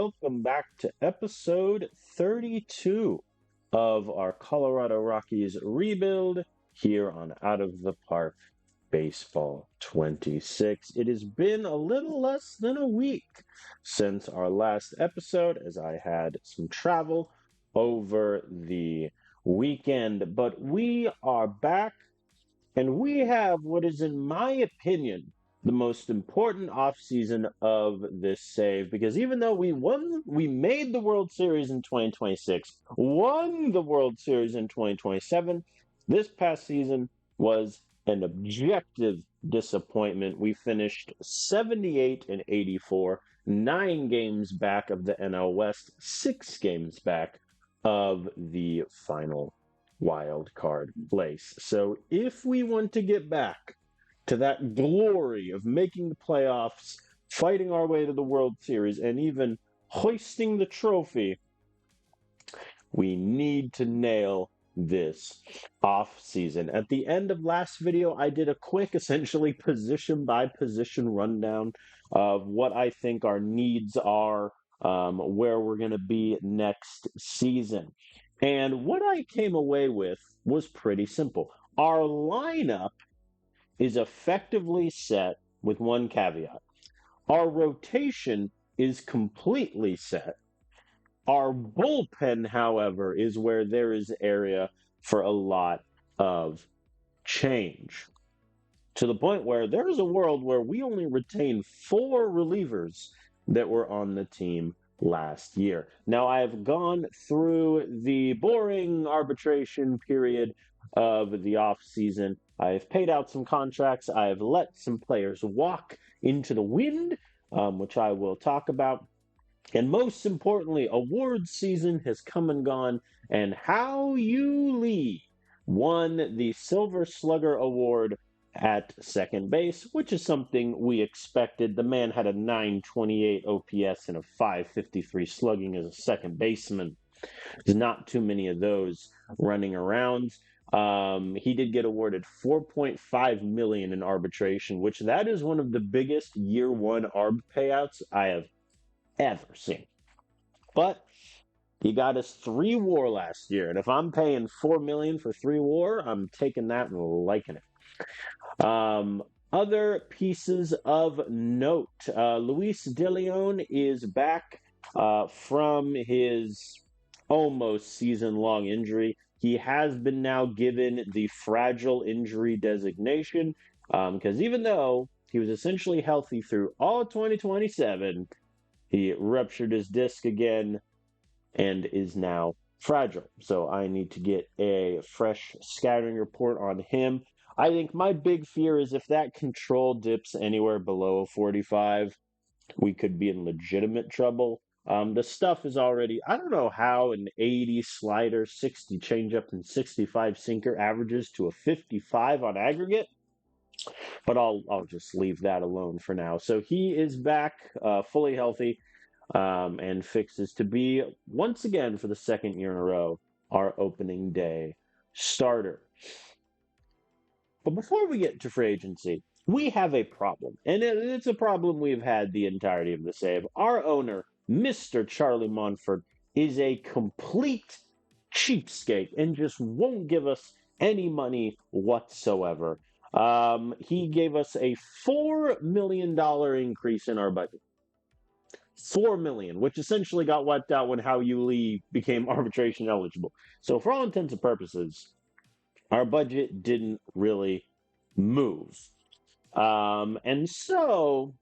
welcome back to episode 32 of our Colorado Rockies rebuild here on Out of the Park Baseball 26. It has been a little less than a week since our last episode, as I had some travel over the weekend, but we are back and we have what is, in my opinion, the most important offseason of this save, because even though we made the World Series in 2026, won the World Series in 2027, this past season was an objective disappointment. We finished 78 and 84, 9 games back of the NL West, 6 games back of the final wild card place. So if we want to get back to that glory of making the playoffs, fighting our way to the World Series, and even hoisting the trophy, we need to nail this off season. At the end of last video, I did a quick, essentially position by position rundown of what I think our needs are, where we're going to be next season. And what I came away with was pretty simple. Our lineup is effectively set with one caveat. Our rotation is completely set. Our bullpen, however, is where there is area for a lot of change. To the point where there is a world where we only retain 4 relievers that were on the team last year. Now, I have gone through the boring arbitration period of the off season. I have paid out some contracts. I have let some players walk into the wind, which I will talk about. And most importantly, awards season has come and gone, and How You Lee won the Silver Slugger Award at second base, which is something we expected. The man had a 928 OPS and a 553 slugging as a second baseman. There's not too many of those running around. He did get awarded $4.5 million in arbitration, which that is one of the biggest year one arb payouts I have ever seen. But he got us 3 WAR last year, and if I'm paying $4 million for 3 WAR, I'm taking that and liking it. Other pieces of note: Luis De Leon is back from his almost season-long injury. He has been now given the fragile injury designation, because even though he was essentially healthy through all 2027, he ruptured his disc again and is now fragile. So I need to get a fresh scouting report on him. I think my big fear is if that control dips anywhere below 45, we could be in legitimate trouble. The stuff is already, I don't know how an 80 slider, 60 changeup, and 65 sinker averages to a 55 on aggregate, but I'll just leave that alone for now. So he is back, fully healthy, and fixes to be, once again for the second year in a row, our opening day starter. But before we get to free agency, we have a problem, and it's a problem we've had the entirety of the save. Our owner, Mr. Charlie Monfort, is a complete cheapskate and just won't give us any money whatsoever. He gave us a $4 million increase in our budget. $4 million, which essentially got wiped out when How You Lee became arbitration eligible. So for all intents and purposes, our budget didn't really move. And so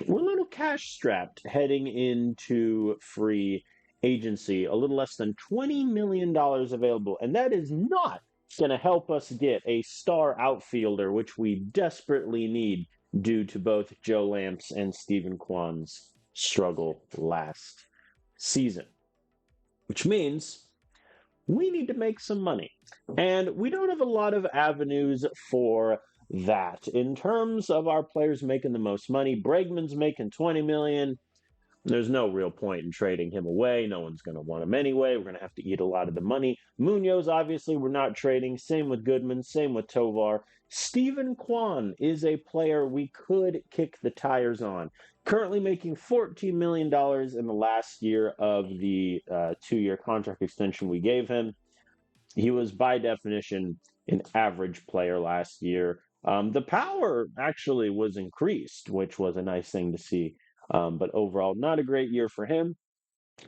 we're a little cash strapped heading into free agency. A little less than $20 million available. And that is not going to help us get a star outfielder, which we desperately need due to both Joe Lamps and Stephen Kwan's struggle last season. Which means we need to make some money. And we don't have a lot of avenues for that. In terms of our players making the most money, Bregman's making $20 million. There's no real point in trading him away. No one's going to want him anyway. We're going to have to eat a lot of the money. Munoz, obviously, we're not trading. Same with Goodman. Same with Tovar. Steven Kwan is a player we could kick the tires on. Currently making $14 million in the last year of the 2-year contract extension we gave him. He was, by definition, an average player last year. The power actually was increased, which was a nice thing to see. But overall, not a great year for him.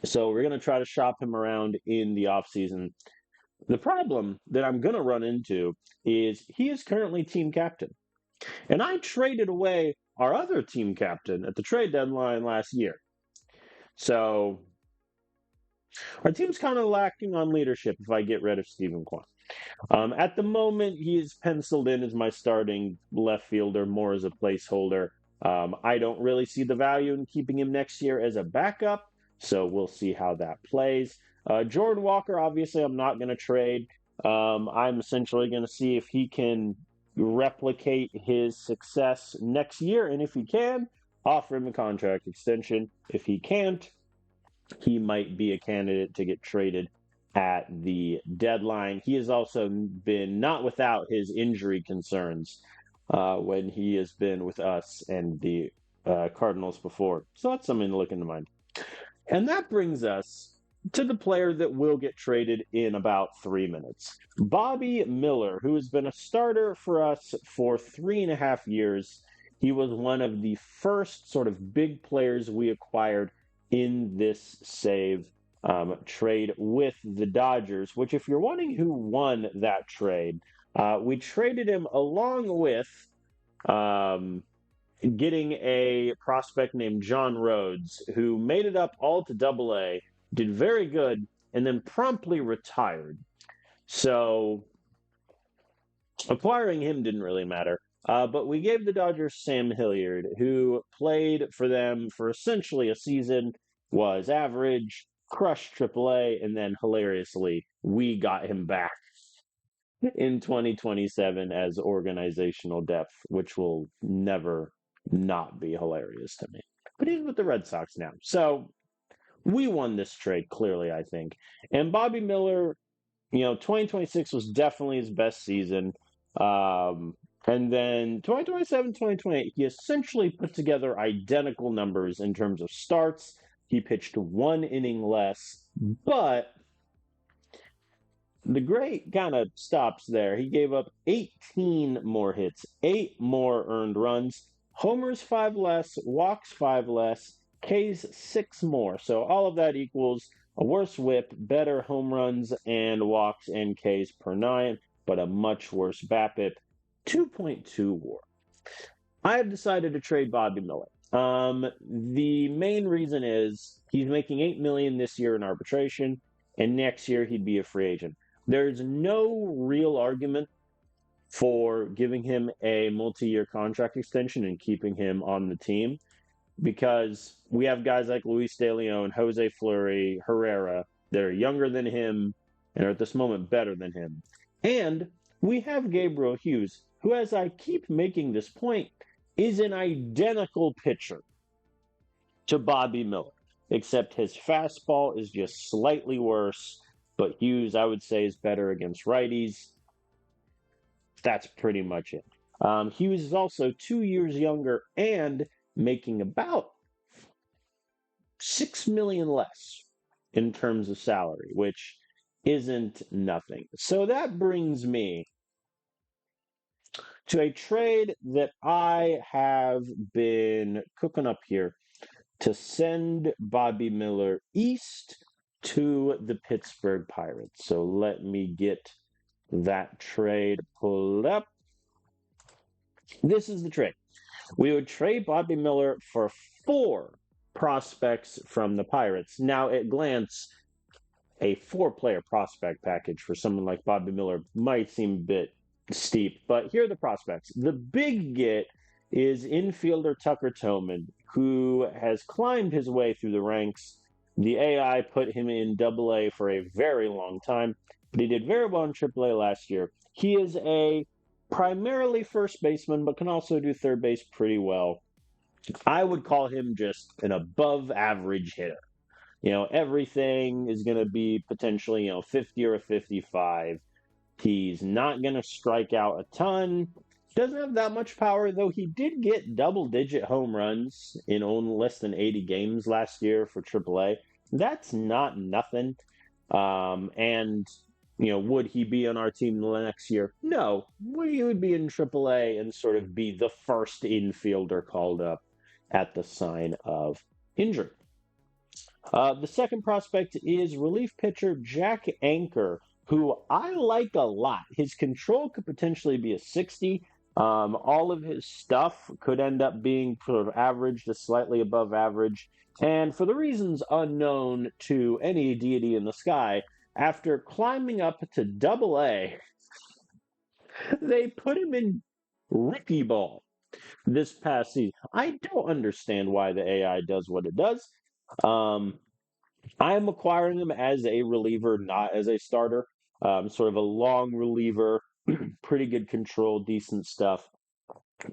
So we're going to try to shop him around in the offseason. The problem that I'm going to run into is he is currently team captain. And I traded away our other team captain at the trade deadline last year. So our team's kind of lacking on leadership if I get rid of Steven Kwan. At the moment, he is penciled in as my starting left fielder, more as a placeholder. I don't really see the value in keeping him next year as a backup, so we'll see how that plays. Jordan Walker, obviously, I'm not going to trade. I'm essentially going to see if he can replicate his success next year, and if he can, offer him a contract extension. If he can't, he might be a candidate to get traded at the deadline. He has also been not without his injury concerns when he has been with us and the Cardinals before. So that's something to look into mind. And that brings us to the player that will get traded in about 3 minutes. Bobby Miller, who has been a starter for us for 3.5 years. He was one of the first sort of big players we acquired in this save trade with the Dodgers, which, if you're wondering who won that trade, we traded him along with getting a prospect named John Rhodes, who made it up all to Double-A, did very good, and then promptly retired. So acquiring him didn't really matter. But we gave the Dodgers Sam Hilliard, who played for them for essentially a season, was average, crushed AAA, and then hilariously, we got him back in 2027 as organizational depth, which will never not be hilarious to me. But he's with the Red Sox now. So we won this trade, clearly, I think. And Bobby Miller, 2026 was definitely his best season. And then 2027, 2028, he essentially put together identical numbers in terms of starts. He pitched 1 inning less, but the great kind of stops there. He gave up 18 more hits, 8 more earned runs, homers 5 less, walks 5 less, Ks 6 more. So all of that equals a worse whip, better home runs and walks and Ks per 9, but a much worse BABIP, 2.2 WAR. I have decided to trade Bobby Miller. The main reason is he's making $8 million this year in arbitration, and next year he'd be a free agent. There's no real argument for giving him a multi-year contract extension and keeping him on the team, because we have guys like Luis De Leon, Jose Fleury, Herrera that are younger than him and are at this moment better than him. And we have Gabriel Hughes, who, as I keep making this point, is an identical pitcher to Bobby Miller, except his fastball is just slightly worse. But Hughes, I would say, is better against righties. That's pretty much it. Hughes is also 2 years younger and making about $6 million less in terms of salary, which isn't nothing. So that brings me to a trade that I have been cooking up here to send Bobby Miller east to the Pittsburgh Pirates. So let me get that trade pulled up. This is the trade. We would trade Bobby Miller for 4 prospects from the Pirates. Now, at glance, a 4-player prospect package for someone like Bobby Miller might seem a bit steep, but here are the prospects. The big get is infielder Tucker Tillman, who has climbed his way through the ranks. The AI put him in Double-A for a very long time, but he did very well in Triple-A last year. He is a primarily first baseman, but can also do third base pretty well. I would call him just an above average hitter. Everything is going to be potentially, 50 or a 55. He's not going to strike out a ton. Doesn't have that much power, though he did get double digit home runs in only less than 80 games last year for AAA. That's not nothing. And, would he be on our team the next year? No. He would be in AAA and sort of be the first infielder called up at the sign of injury. The second prospect is relief pitcher Jack Anchor, who I like a lot. His control could potentially be a 60. All of his stuff could end up being sort of average to slightly above average. And for the reasons unknown to any deity in the sky, after climbing up to Double A, they put him in rookie ball this past season. I don't understand why the AI does what it does. I am acquiring him as a reliever, not as a starter. Sort of a long reliever, pretty good control, decent stuff.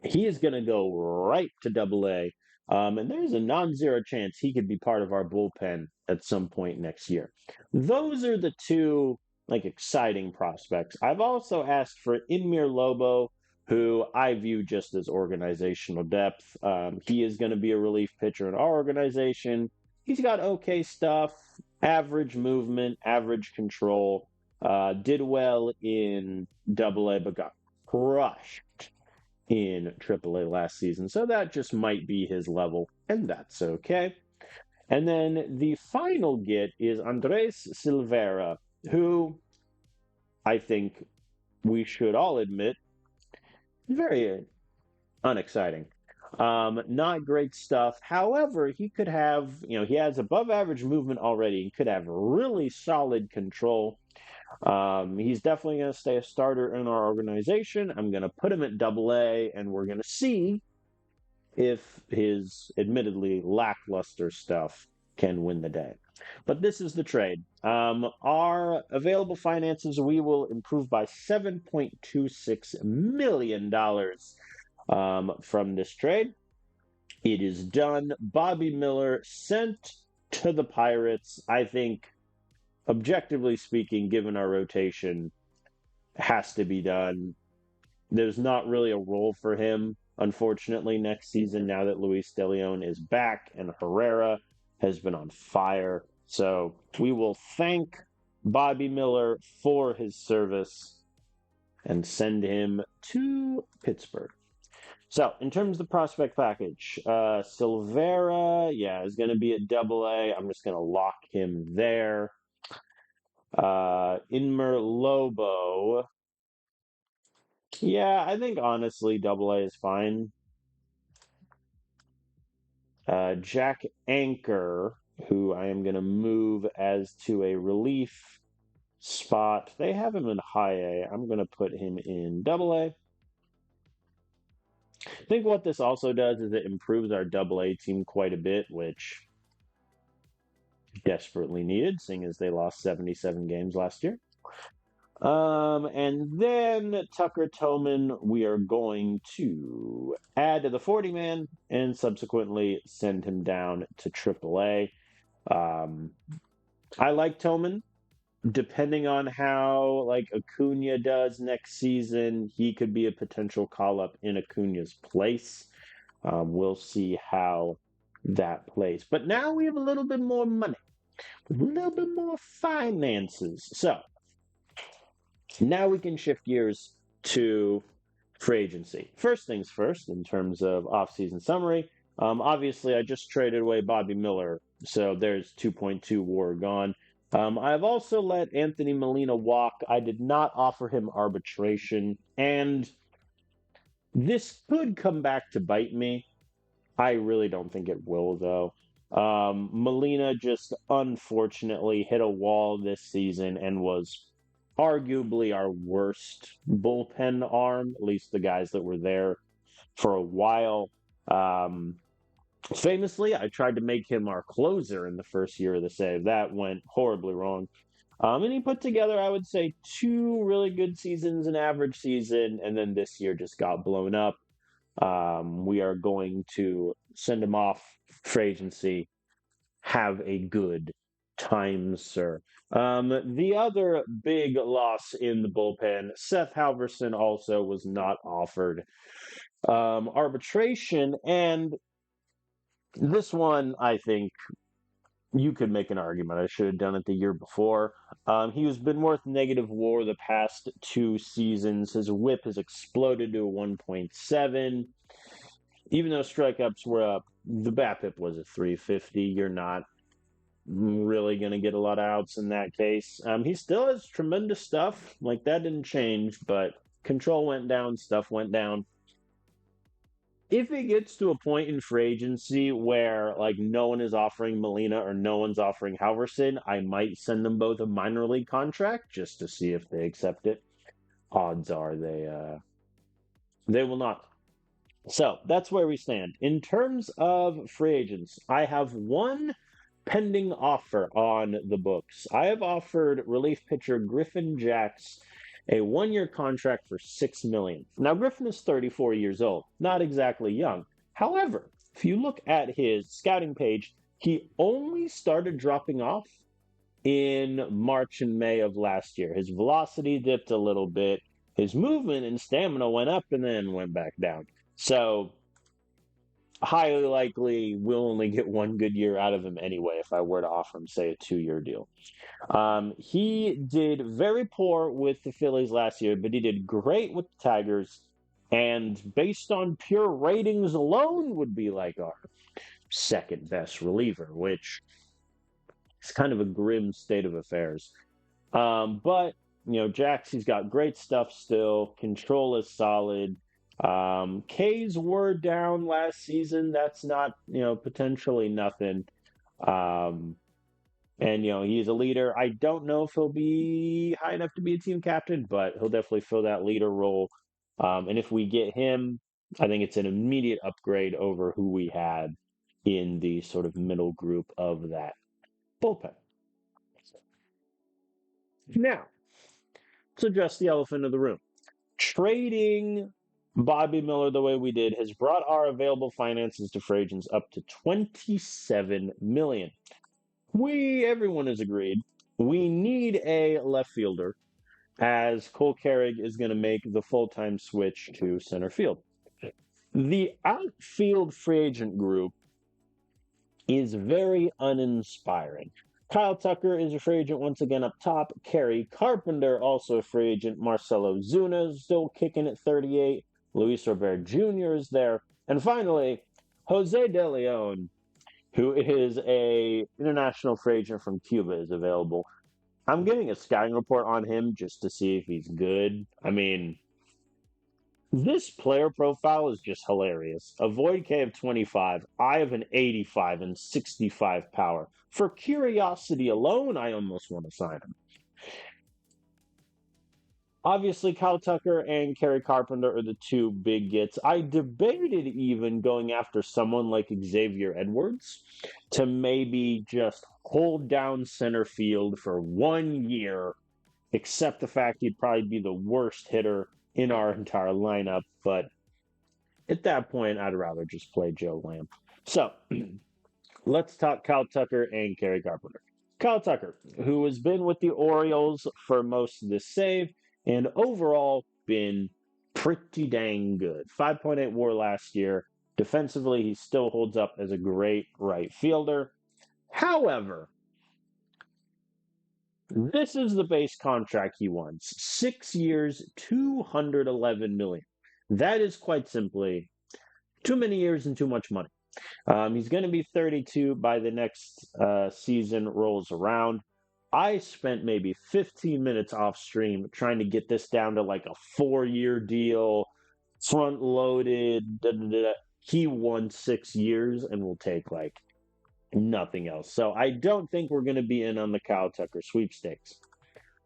He is going to go right to Double A, and there's a non-zero chance he could be part of our bullpen at some point next year. Those are the two exciting prospects. I've also asked for Inmir Lobo, who I view just as organizational depth. He is going to be a relief pitcher in our organization. He's got okay stuff, average movement, average control. Did well in Double A, but got crushed in AAA last season. So that just might be his level, and that's okay. And then the final get is Andres Silveira, who I think we should all admit, very unexciting. Not great stuff. However, he could have, he has above average movement already. He could have really solid control. He's definitely going to stay a starter in our organization. I'm going to put him at Double A, and we're going to see if his admittedly lackluster stuff can win the day. But this is the trade. Our available finances, we will improve by $7.26 million from this trade. It is done. Bobby Miller sent to the Pirates. I think, objectively speaking, given our rotation, has to be done. There's not really a role for him, unfortunately, next season now that Luis De Leon is back and Herrera has been on fire. So we will thank Bobby Miller for his service and send him to Pittsburgh. So, in terms of the prospect package, Silveira, is going to be at Double A. I'm just going to lock him there. Inmer Lobo, I think honestly Double A is fine. Jack Anchor, who I am going to move as to a relief spot. They have him in High A. I'm going to put him in Double A. I think what this also does is it improves our Double A team quite a bit, which desperately needed, seeing as they lost 77 games last year. And then Tucker Toman, we are going to add to the 40-man and subsequently send him down to AAA. I like Toman. Depending on how Acuna does next season, he could be a potential call-up in Acuna's place. We'll see how that plays. But now we have a little bit more money, a little bit more finances. So now we can shift gears to free agency. First things first, in terms of offseason summary. Obviously, I just traded away Bobby Miller, so there's 2.2 WAR gone. I've also let Anthony Molina walk. I did not offer him arbitration, and this could come back to bite me. I really don't think it will, though. Molina just unfortunately hit a wall this season and was arguably our worst bullpen arm, at least the guys that were there for a while. Famously, I tried to make him our closer in the first year of the save. That went horribly wrong. And he put together, I would say, 2 really good seasons, an average season, and then this year just got blown up. We are going to send him off free agency. Have a good time, sir. The other big loss in the bullpen, Seth Halverson also was not offered arbitration, and this one, I think you could make an argument. I should have done it the year before. He has been worth negative WAR the past 2 seasons. His WHIP has exploded to a 1.7. Even though strikeouts were up, the BABIP was a 350. You're not really going to get a lot of outs in that case. He still has tremendous stuff. Like, that didn't change, but control went down, stuff went down. If it gets to a point in free agency where like no one is offering Molina or no one's offering Halverson, I might send them both a minor league contract just to see if they accept it. Odds are they will not. So that's where we stand. In terms of free agents, I have one pending offer on the books. I have offered relief pitcher Griffin Jax a 1-year contract for $6 million. Now, Griffin is 34 years old, not exactly young. However, if you look at his scouting page, he only started dropping off in March and May of last year. His velocity dipped a little bit. His movement and stamina went up and then went back down. So, highly likely we'll only get one good year out of him anyway if I were to offer him, say, a 2-year deal. He did very poor with the Phillies last year, but he did great with the Tigers, and based on pure ratings alone would be like our second best reliever, which is kind of a grim state of affairs. But, Jax, he's got great stuff still. Control is solid. Ks were down last season. That's not, potentially nothing. And, he's a leader. I don't know if he'll be high enough to be a team captain, but he'll definitely fill that leader role. And if we get him, I think it's an immediate upgrade over who we had in the sort of middle group of that bullpen. Now, let's address the elephant in the room. Trading Bobby Miller the way we did has brought our available finances to free agents up to $27 million. Everyone has agreed, we need a left fielder, as Cole Carrig is going to make the full-time switch to center field. The outfield free agent group is very uninspiring. Kyle Tucker is a free agent once again up top. Kerry Carpenter, also a free agent. Marcelo Zuna is still kicking at 38. Luis Robert Jr. is there. And finally, Jose De Leon, who is a international free agent from Cuba, is available. I'm getting a scouting report on him just to see if he's good. I mean, this player profile is just hilarious. A void K of 25. I have an 85 and 65 power. For curiosity alone, I almost want to sign him. Obviously, Kyle Tucker and Kerry Carpenter are the two big gets. I debated even going after someone like Xavier Edwards to maybe just hold down center field for 1 year, except the fact he'd probably be the worst hitter in our entire lineup. But at that point, I'd rather just play Joe Lamp. So let's talk Kyle Tucker and Kerry Carpenter. Kyle Tucker, who has been with the Orioles for most of this save, and overall been pretty dang good. 5.8 WAR last year. Defensively, he still holds up as a great right fielder. However, this is the base contract he wants. 6 years, $211 million. That is quite simply too many years and too much money. He's going to be 32 by the next season rolls around. I spent maybe 15 minutes off stream trying to get this down to like a 4-year deal, front loaded. He won 6 years and will take like nothing else. So I don't think we're going to be in on the Kyle Tucker sweepstakes.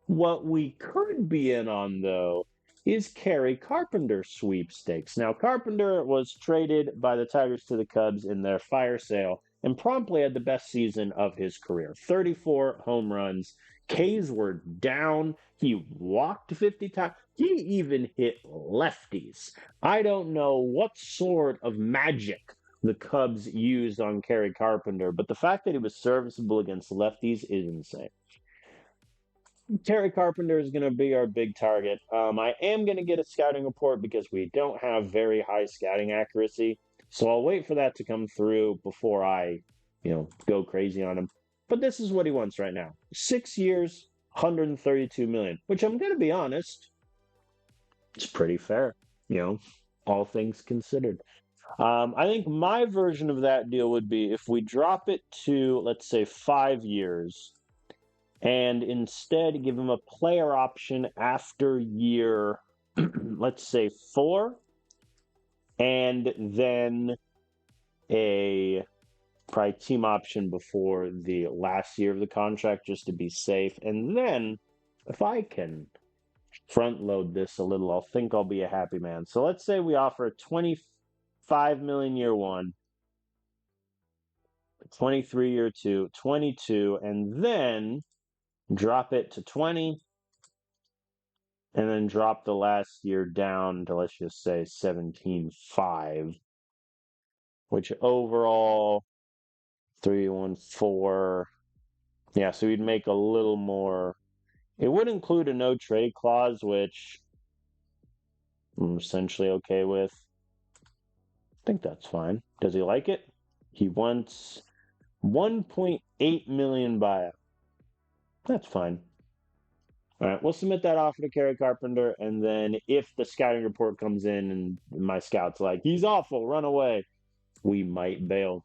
What we could be in on, though, is Kerry Carpenter sweepstakes. Now, Carpenter was traded by the Tigers to the Cubs in their fire sale and promptly had the best season of his career. 34 home runs. Ks were down. He walked 50 times. He even hit lefties. I don't know what sort of magic the Cubs used on Kerry Carpenter, but the fact that he was serviceable against lefties is insane. Terry Carpenter is going to be our big target. I am going to get a scouting report because we don't have very high scouting accuracy. So I'll wait for that to come through before I, go crazy on him. But this is what he wants right now. 6 years, 132 million, which I'm going to be honest, it's pretty fair, all things considered. I think my version of that deal would be if we drop it to, let's say, 5 years, and instead give him a player option after year, let's say 4, and then a probably team option before the last year of the contract just to be safe. And then if I can front load this a little, I'll think I'll be a happy man. So let's say we offer 25 million year 1, 23 year 2, 22, and then drop it to 20, and then drop the last year down to, let's just say, 17.5, which overall 314. Yeah, so we'd make a little more. It would include a no trade clause, which I'm essentially okay with. I think that's fine. Does he like it? He wants 1.8 million buyout. That's fine. All right, we'll submit that offer to Kerry Carpenter, and then if the scouting report comes in and my scout's like, he's awful, run away, we might bail.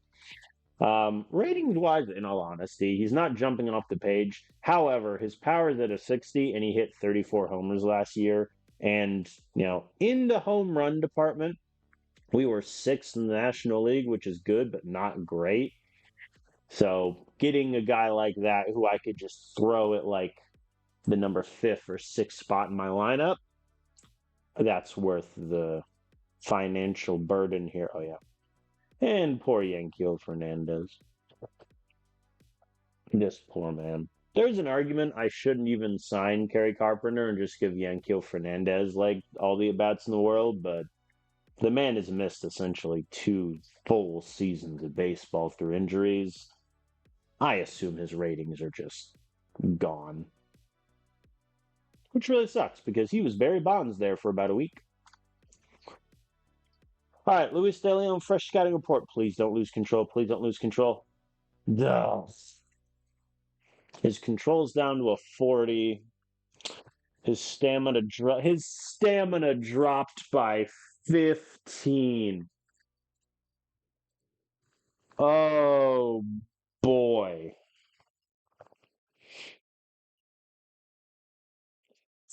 Ratings-wise, in all honesty, he's not jumping off the page. However, his power is at a 60, and he hit 34 homers last year. And, in the home run department, we were 6th in the National League, which is good, but not great. So getting a guy like that who I could just throw at like the number 5th or 6th spot in my lineup, that's worth the financial burden here. Oh, yeah. And poor Yankees Fernandez. This poor man. There's an argument I shouldn't even sign Kerry Carpenter and just give Yankees Fernandez like all the at-bats in the world, but the man has missed essentially 2 full seasons of baseball through injuries. I assume his ratings are just gone. Which really sucks because he was Barry Bonds there for about a week. All right, Luis De Leon, fresh scouting report. Please don't lose control. Please don't lose control. Duh. His control's down to a 40. His stamina dropped by 15. Oh boy.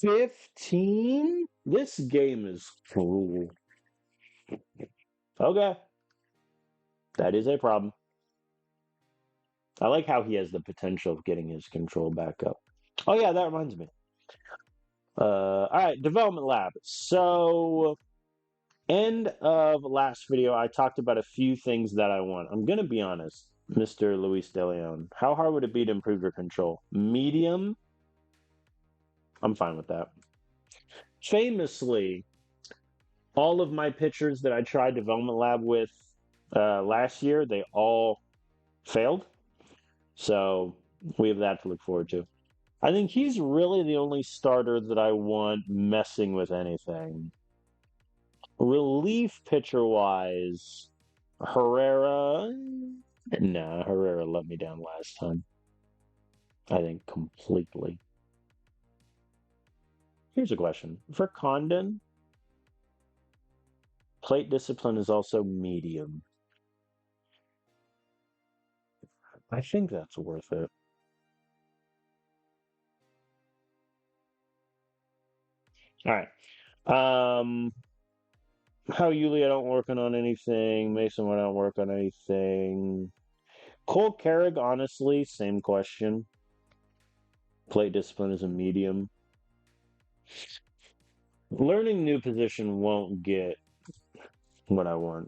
15? This game is cruel. Okay. That is a problem. I like how he has the potential of getting his control back up. Oh yeah, that reminds me. All right, development lab. So, end of last video, I talked about a few things that I want. I'm gonna be honest, Mr. Luis De Leon. How hard would it be to improve your control? Medium. I'm fine with that. Famously, all of my pitchers that I tried development lab with last year, they all failed. So we have that to look forward to. I think he's really the only starter that I want messing with anything. Relief pitcher-wise, Herrera... Nah, Herrera let me down last time. I think completely. Here's a question. For Condon, plate discipline is also medium. I think that's worth it. All right. How Yuli, I don't working on anything. Mason, I don't work on anything. Cole Carrig, honestly, same question. Plate discipline is a medium. Learning new position won't get what I want.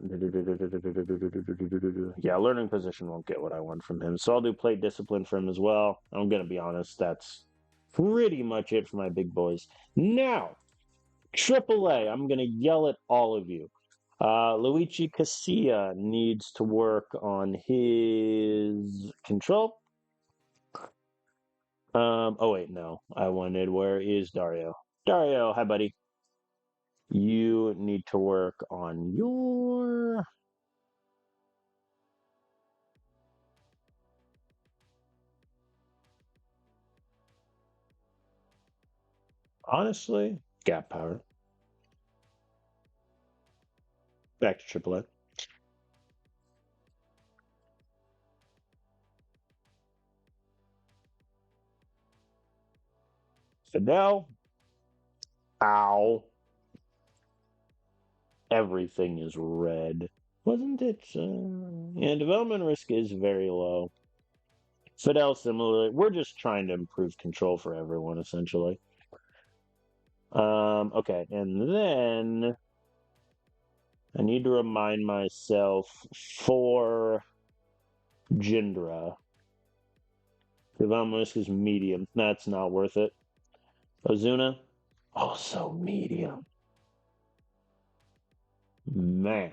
Yeah, learning position won't get what I want from him. So I'll do plate discipline for him as well. I'm going to be honest, that's pretty much it for my big boys. Now, AAA, I'm going to yell at all of you. Luigi Casilla needs to work on his control. Oh wait, no. I wanted, where is Dario? Dario, hi buddy. You need to work on your honestly, gap power. Back to AAA. Fidel. Ow. Everything is red. Wasn't it? Yeah, development risk is very low. Fidel, similarly, we're just trying to improve control for everyone, essentially. Okay, and then I need to remind myself for Jindra. Development risk is medium. That's not worth it. Ozuna, also medium. Man,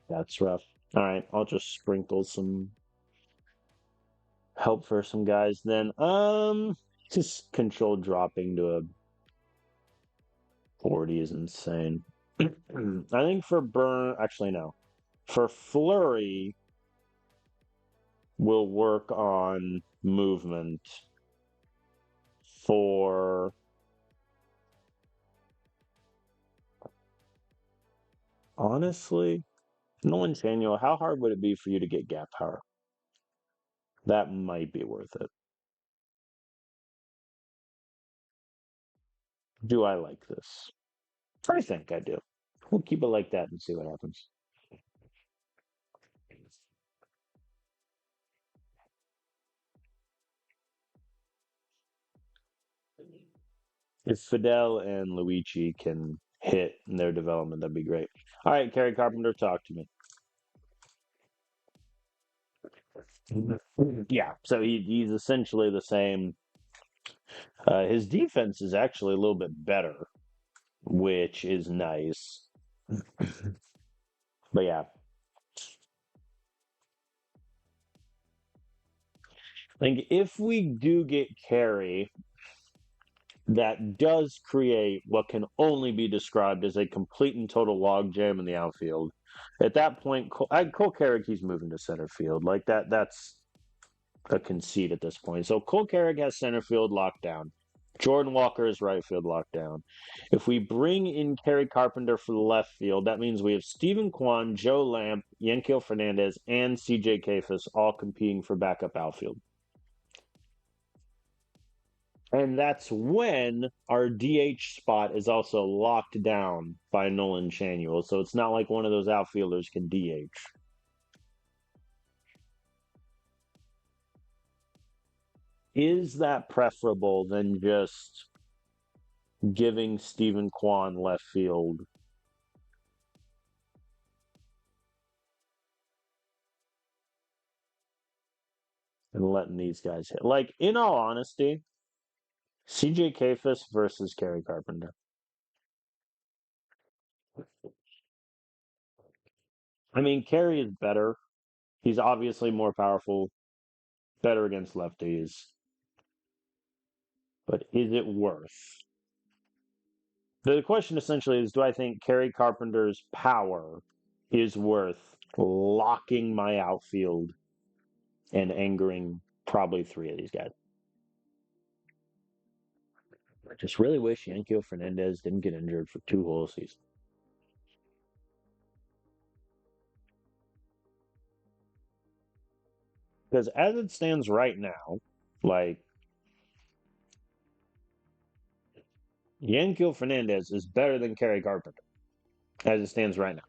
that's rough. All right, I'll just sprinkle some help for some guys then. Just control dropping to a 40 is insane. I think for Burn, actually no. For Flurry, we'll work on movement. For honestly, Nolan Chanuel, how hard would it be for you to get gap power? That might be worth it. Do I like this? I think I do. We'll keep it like that and see what happens. If Fidel and Luigi can hit in their development, that'd be great. All right, Kerry Carpenter, talk to me. Yeah, so he's essentially the same. His defense is actually a little bit better, which is nice. But yeah, like if we do get Carey, that does create what can only be described as a complete and total logjam in the outfield. At that point, Cole Carrick, moving to center field. Like that's a conceit at this point. So Cole Carrick has center field locked down. Jordan Walker is right field locked down. If we bring in Kerry Carpenter for the left field, that means we have Stephen Kwan, Joe Lamp, Yankiel Fernandez, and CJ Kafis all competing for backup outfield. And that's when our DH spot is also locked down by Nolan Chanuel. So it's not like one of those outfielders can DH. Is that preferable than just giving Stephen Kwan left field? And letting these guys hit? Like, in all honesty, CJ Kafis versus Kerry Carpenter. I mean, Kerry is better. He's obviously more powerful, better against lefties. But is it worth? The question essentially is, do I think Kerry Carpenter's power is worth locking my outfield and angering probably three of these guys? I just really wish Yankiel Fernandez didn't get injured for 2 whole seasons. Because as it stands right now, like Yankiel Fernandez is better than Kerry Carpenter as it stands right now.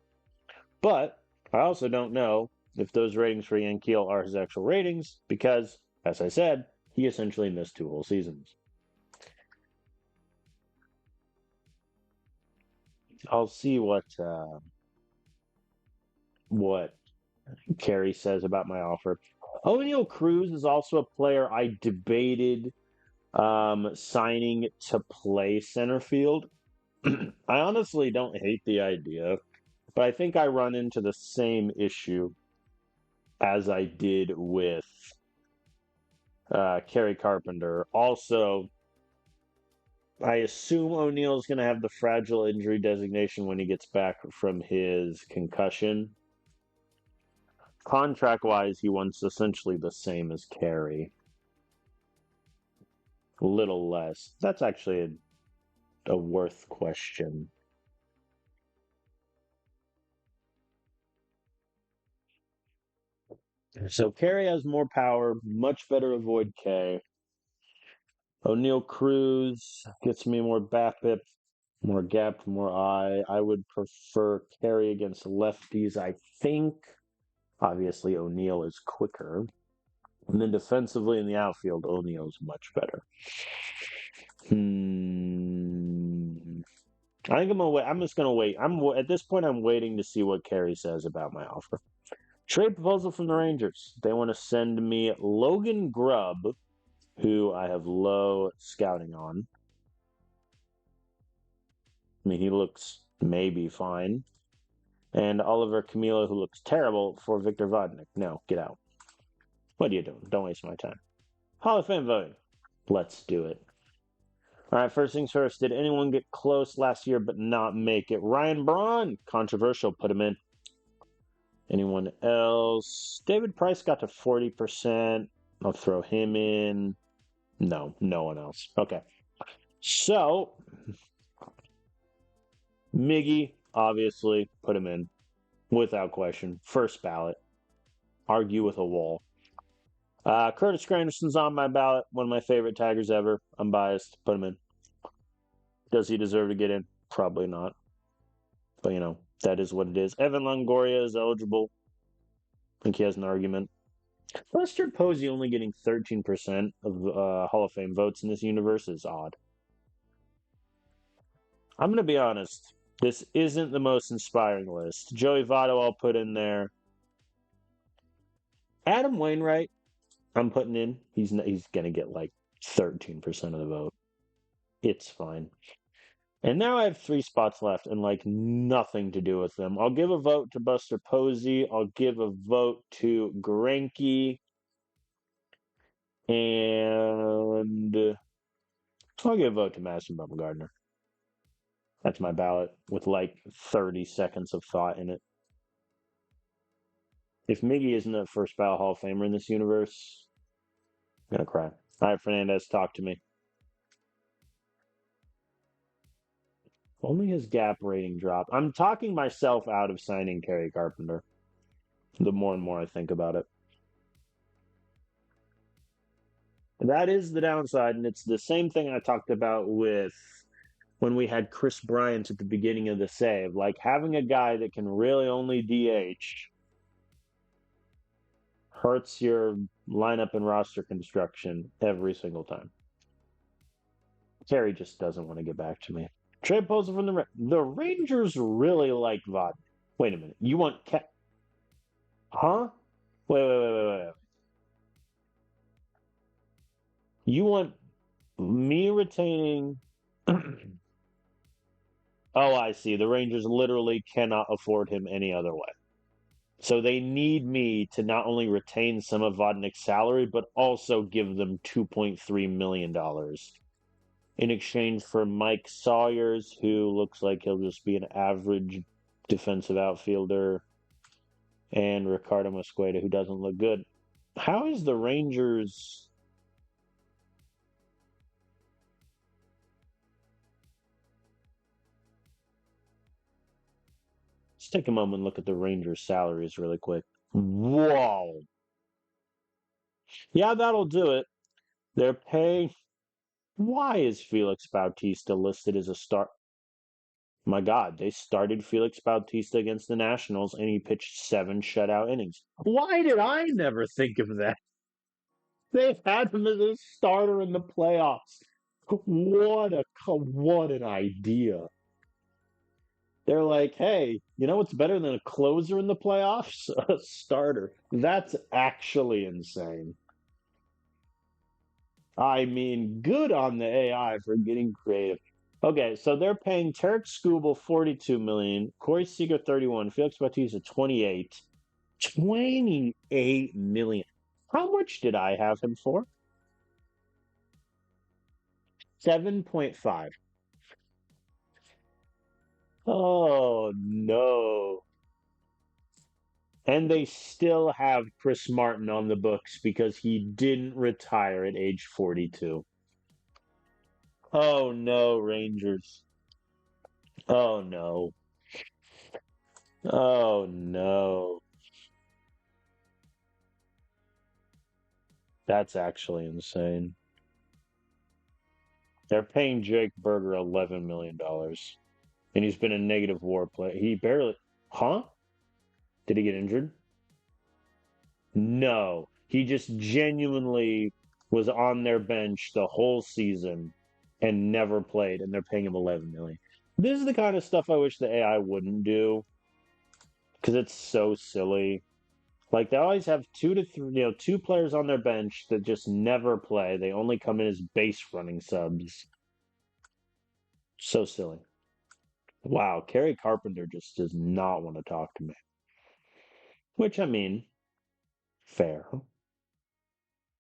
But I also don't know if those ratings for Yankiel are his actual ratings because, as I said, he essentially missed 2 whole seasons. I'll see what Carey says about my offer. O'Neal Cruz is also a player I debated signing to play center field. I honestly don't hate the idea, but I think I run into the same issue as I did with Kerry Carpenter. Also, I assume O'Neal's going to have the fragile injury designation when he gets back from his concussion. Contract wise, he wants essentially the same as Carey, a little less. That's actually a worth question. So Carey has more power, much better avoid K. O'Neal Cruz gets me more BAPIP, more gap, more eye. I would prefer Carey against lefties, I think. Obviously, O'Neal is quicker. And then defensively in the outfield, O'Neal's much better. I think I'm gonna wait. I'm just gonna wait. I'm at this point. I'm waiting to see what Carey says about my offer. Trade proposal from the Rangers. They want to send me Logan Grubb, who I have low scouting on. I mean, he looks maybe fine. And Oliver Camilo, who looks terrible, for Victor Vodnik. No, get out. What are you doing? Don't waste my time. Hall of Fame voting. Let's do it. All right, first things first. Did anyone get close last year but not make it? Ryan Braun. Controversial. Put him in. Anyone else? David Price got to 40%. I'll throw him in. No, no one else. Okay. So, Miggy, obviously, put him in. Without question. First ballot. Argue with a wall. Curtis Granderson's on my ballot. One of my favorite Tigers ever. I'm biased. Put him in. Does he deserve to get in? Probably not. But, that is what it is. Evan Longoria is eligible. I think he has an argument. Lester Posey only getting 13% of Hall of Fame votes in this universe is odd. I'm going to be honest. This isn't the most inspiring list. Joey Votto I'll put in there. Adam Wainwright I'm putting in. He's going to get like 13% of the vote. It's fine. And now I have 3 spots left and like nothing to do with them. I'll give a vote to Buster Posey. I'll give a vote to Greinke. And I'll give a vote to Madison Bumgarner. That's my ballot with like 30 seconds of thought in it. If Miggy isn't a first ballot Hall of Famer in this universe, I'm going to cry. All right, Fernandez, talk to me. Only his gap rating dropped. I'm talking myself out of signing Kerry Carpenter. The more and more I think about it. That is the downside, and it's the same thing I talked about with when we had Chris Bryant at the beginning of the save. Like having a guy that can really only DH hurts your lineup and roster construction every single time. Terry just doesn't want to get back to me. Trade proposal from the Rangers really like Vod. Wait a minute. You want Huh? Wait. You want me retaining Oh, I see. The Rangers literally cannot afford him any other way. So they need me to not only retain some of Vodnik's salary, but also give them $2.3 million in exchange for Mike Sawyers, who looks like he'll just be an average defensive outfielder, and Ricardo Mosqueda, who doesn't look good. How is the Rangers... Let's take a moment and look at the Rangers' salaries really quick. Whoa! Yeah, that'll do it. They're paying... Why is Felix Bautista listed as a start? My God, they started Felix Bautista against the Nationals and he pitched 7 shutout innings. Why did I never think of that? They've had him as a starter in the playoffs. What an idea. They're like, hey, you know what's better than a closer in the playoffs? A starter. That's actually insane. I mean, good on the AI for getting creative. Okay, so they're paying Tarek Skubal 42 million, Corey Seager 31, Felix Bautista 28. 28 million. How much did I have him for? 7.5. Oh no. And they still have Chris Martin on the books because he didn't retire at age 42. Oh no, Rangers. Oh no. Oh no. That's actually insane. They're paying Jake Berger $11 million. And he's been a negative WAR play. He barely. Huh? Did he get injured? No. He just genuinely was on their bench the whole season and never played, and they're paying him 11 million. This is the kind of stuff I wish the AI wouldn't do because it's so silly. Like they always have two to three, two players on their bench that just never play. They only come in as base running subs. So silly. Wow, Kerry Carpenter just does not want to talk to me. Which I mean, fair.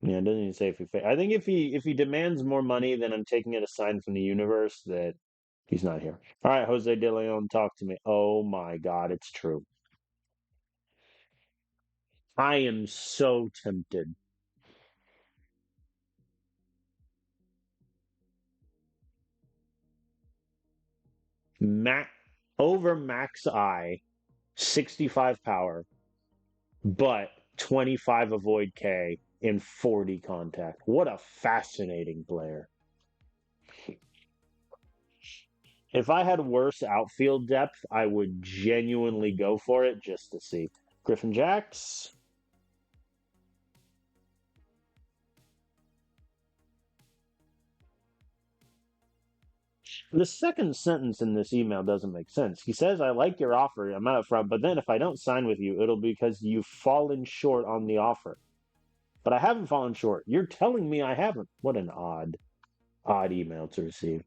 Yeah, it doesn't even say if he. I think if he demands more money, then I'm taking it a sign from the universe that he's not here. All right, Jose De Leon, talk to me. Oh my God, it's true. I am so tempted. Mac over max I, 65 power, but 25 avoid K in 40 contact. What a fascinating player. If I had worse outfield depth, I would genuinely go for it just to see. Griffin Jacks. The second sentence in this email doesn't make sense. He says, I like your offer. I'm out front, but then if I don't sign with you, it'll be because you've fallen short on the offer. But I haven't fallen short. You're telling me I haven't. What an odd email to receive.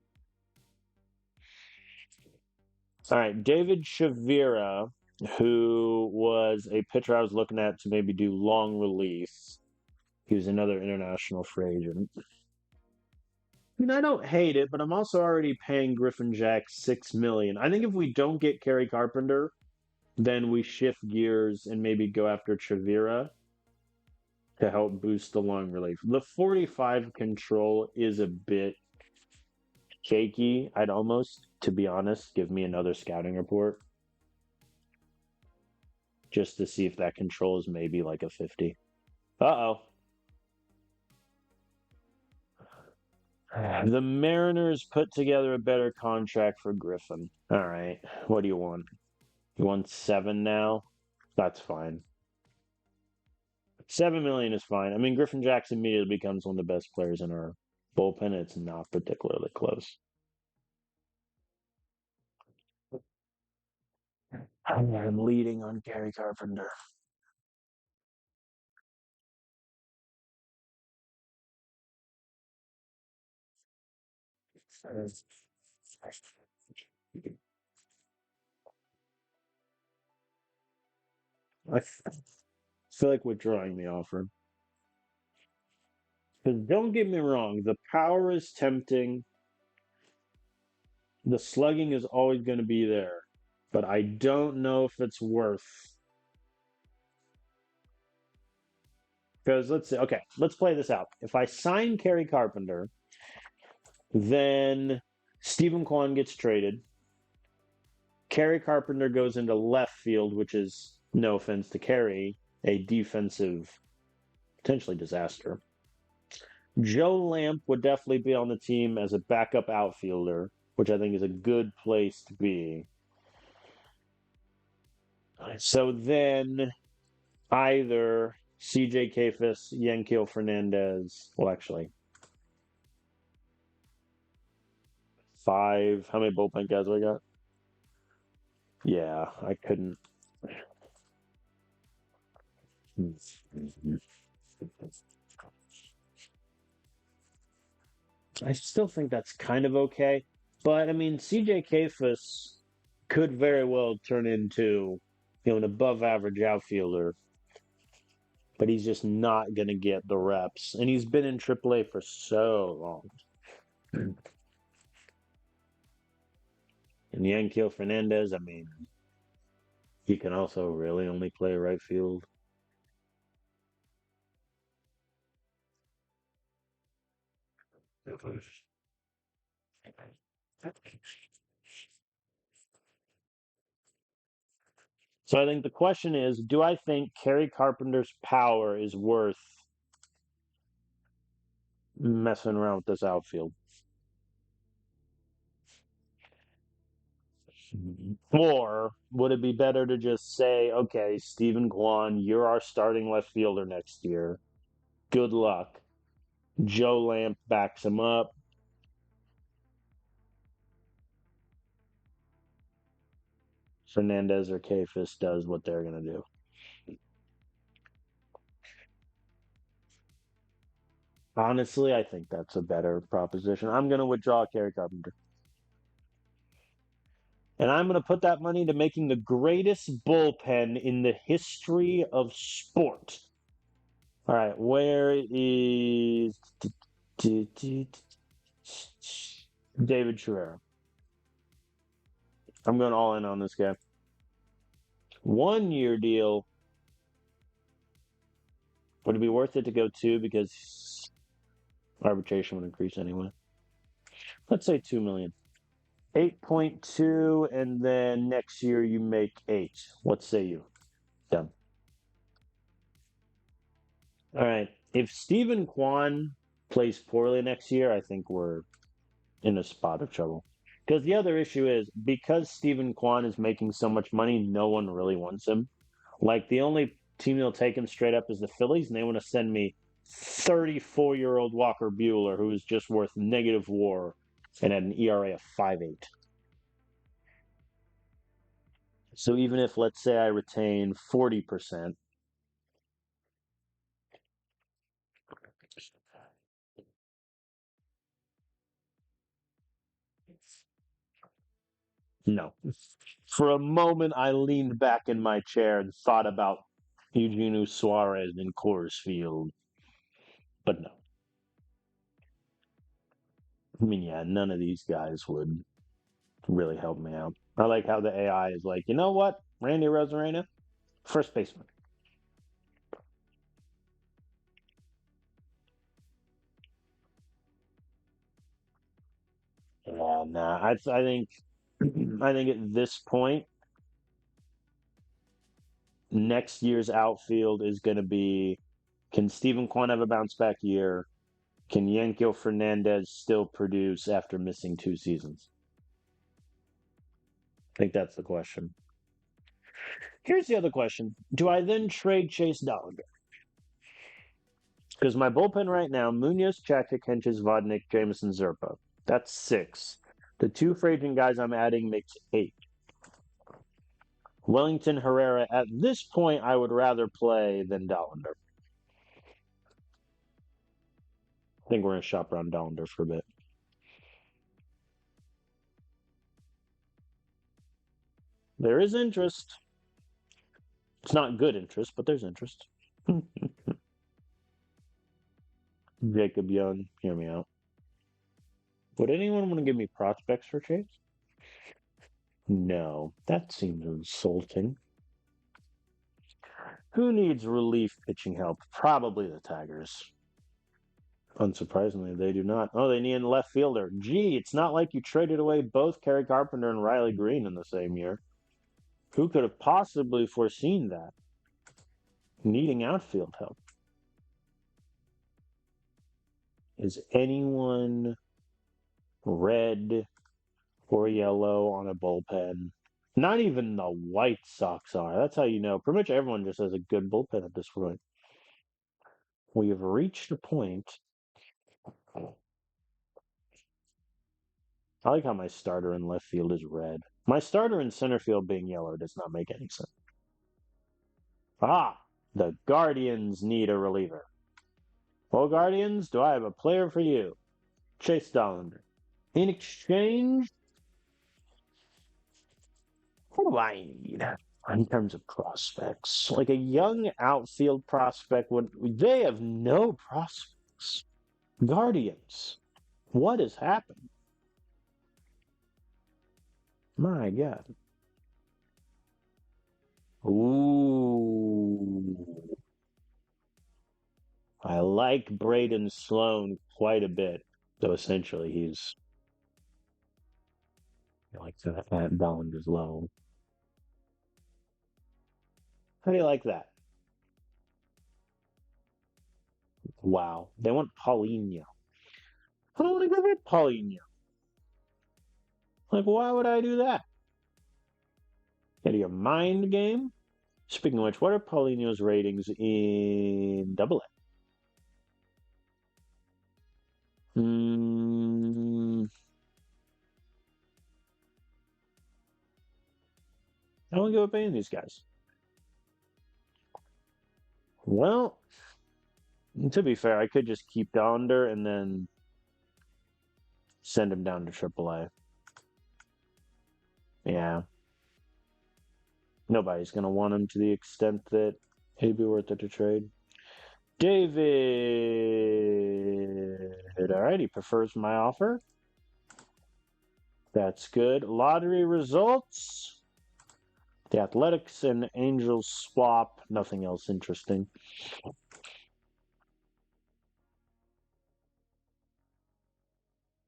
All right, David Shavira, who was a pitcher I was looking at to maybe do long release. He was another international free agent. I mean, I don't hate it, but I'm also already paying Griffin Jack $6 million. I think if we don't get Kerry Carpenter, then we shift gears and maybe go after Chavira to help boost the long relief. The 45 control is a bit shaky. I'd almost, to be honest, give me another scouting report just to see if that control is maybe like a 50. Uh-oh. The Mariners put together a better contract for Griffin. All right. What do you want? You want 7 now? That's fine. 7 million is fine. I mean, Griffin Jackson immediately becomes one of the best players in our bullpen. It's not particularly close. I'm leading on Gary Carpenter. I feel like withdrawing the offer. Because don't get me wrong, the power is tempting. The slugging is always going to be there. But I don't know if it's worth. Because let's see. Okay, let's play this out. If I sign Kerry Carpenter, then Stephen Kwan gets traded. Kerry Carpenter goes into left field, which is, no offense to Kerry, a defensive, potentially disaster. Joe Lamp would definitely be on the team as a backup outfielder, which I think is a good place to be. So then either CJ Kafis, Yankiel Fernandez, well, actually, 5. How many bullpen guys do I got? Yeah, I couldn't. I still think that's kind of okay. But I mean, CJ Kafus could very well turn into, an above average outfielder, but he's just not going to get the reps. And he's been in AAA for so long. And Yankel Fernandez, I mean, he can also really only play right field. So I think the question is, do I think Kerry Carpenter's power is worth messing around with this outfield? Or would it be better to just say, okay, Stephen Kwan, you're our starting left fielder next year. Good luck. Joe Lamp backs him up. Fernandez or Kafis does what they're going to do. Honestly, I think that's a better proposition. I'm going to withdraw Kerry Carpenter. And I'm going to put that money to making the greatest bullpen in the history of sport. All right, where is David Chirera? I'm going all in on this guy. 1 year deal. Would it be worth it to go two because arbitration would increase anyway? Let's say 2 million. 8.2, and then next year you make 8. What say you? Done. All right. If Stephen Kwan plays poorly next year, I think we're in a spot of trouble. Because the other issue is because Stephen Kwan is making so much money, no one really wants him. Like the only team that'll take him straight up is the Phillies, and they want to send me 34-year-old Walker Bueller, who is just worth negative WAR and had an ERA of 5.8. So even if, let's say, I retain 40%, no. For a moment, I leaned back in my chair and thought about Eugenio Suarez in Coors Field, but no. I mean, yeah, none of these guys would really help me out. I like how the AI is like, you know what? Randy Rosarena, first baseman. Yeah, nah. I think I think at this point, next year's outfield is going to be: can Stephen Kwan have a bounce back year? Can Yankel Fernandez still produce after missing 2 seasons? I think that's the question. Here's the other question: do I then trade Chase Dollander? Because my bullpen right now: Munoz, Chapik, Henches, Vodnik, Jameson, Zerpa. That's 6. The 2 free agent guys I'm adding makes 8. Wellington Herrera, at this point, I would rather play than Dollander. I think we're going to shop around Dollander for a bit. There is interest. It's not good interest, but there's interest. Jacob Young, hear me out. Would anyone want to give me prospects for Chase? No, that seems insulting. Who needs relief pitching help? Probably the Tigers. Unsurprisingly, they do not. Oh, they need a left fielder. Gee, it's not like you traded away both Kerry Carpenter and Riley Green in the same year. Who could have possibly foreseen that? Needing outfield help. Is anyone red or yellow on a bullpen? Not even the White Sox are. That's how you know. Pretty much everyone just has a good bullpen at this point. We have reached a point. I like how my starter in left field is red. My starter in center field being yellow does not make any sense. Ah, the Guardians need a reliever. Well, Guardians, do I have a player for you? Chase Dollander. In exchange, what do I need in terms of prospects? Like a young outfield prospect would they have no prospects. Guardians. What has happened? My God. Ooh. I like Braden Sloan quite a bit. So essentially he's like that Dollinger's low. How do you like that? Wow. They want Paulinho. I don't want to go get Paulinho. Like, why would I do that? Out of your mind game? Speaking of which, what are Paulinho's ratings in Double A? I don't give up any of these guys. Well, to be fair, I could just keep Donder and then send him down to AAA. Yeah. Nobody's going to want him to the extent that he'd be worth it to trade. David. All right, he prefers my offer. That's good. Lottery results. The Athletics and Angels swap. Nothing else interesting.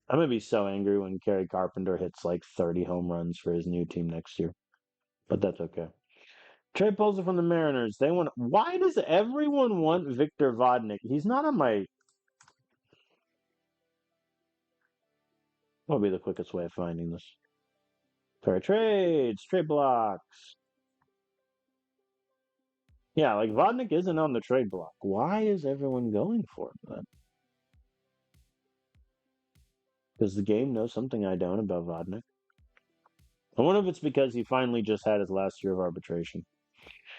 I'm going to be so angry when Kerry Carpenter hits like 30 home runs for his new team next year. But that's okay. Trey Polson from the Mariners. They want. Why does everyone want Victor Vodnik? He's not on my. What would be the quickest way of finding this? Fair trades, trade blocks. Yeah, like Vodnik isn't on the trade block. Why is everyone going for him then? Does the game know something I don't about Vodnik? I wonder if it's because he finally just had his last year of arbitration.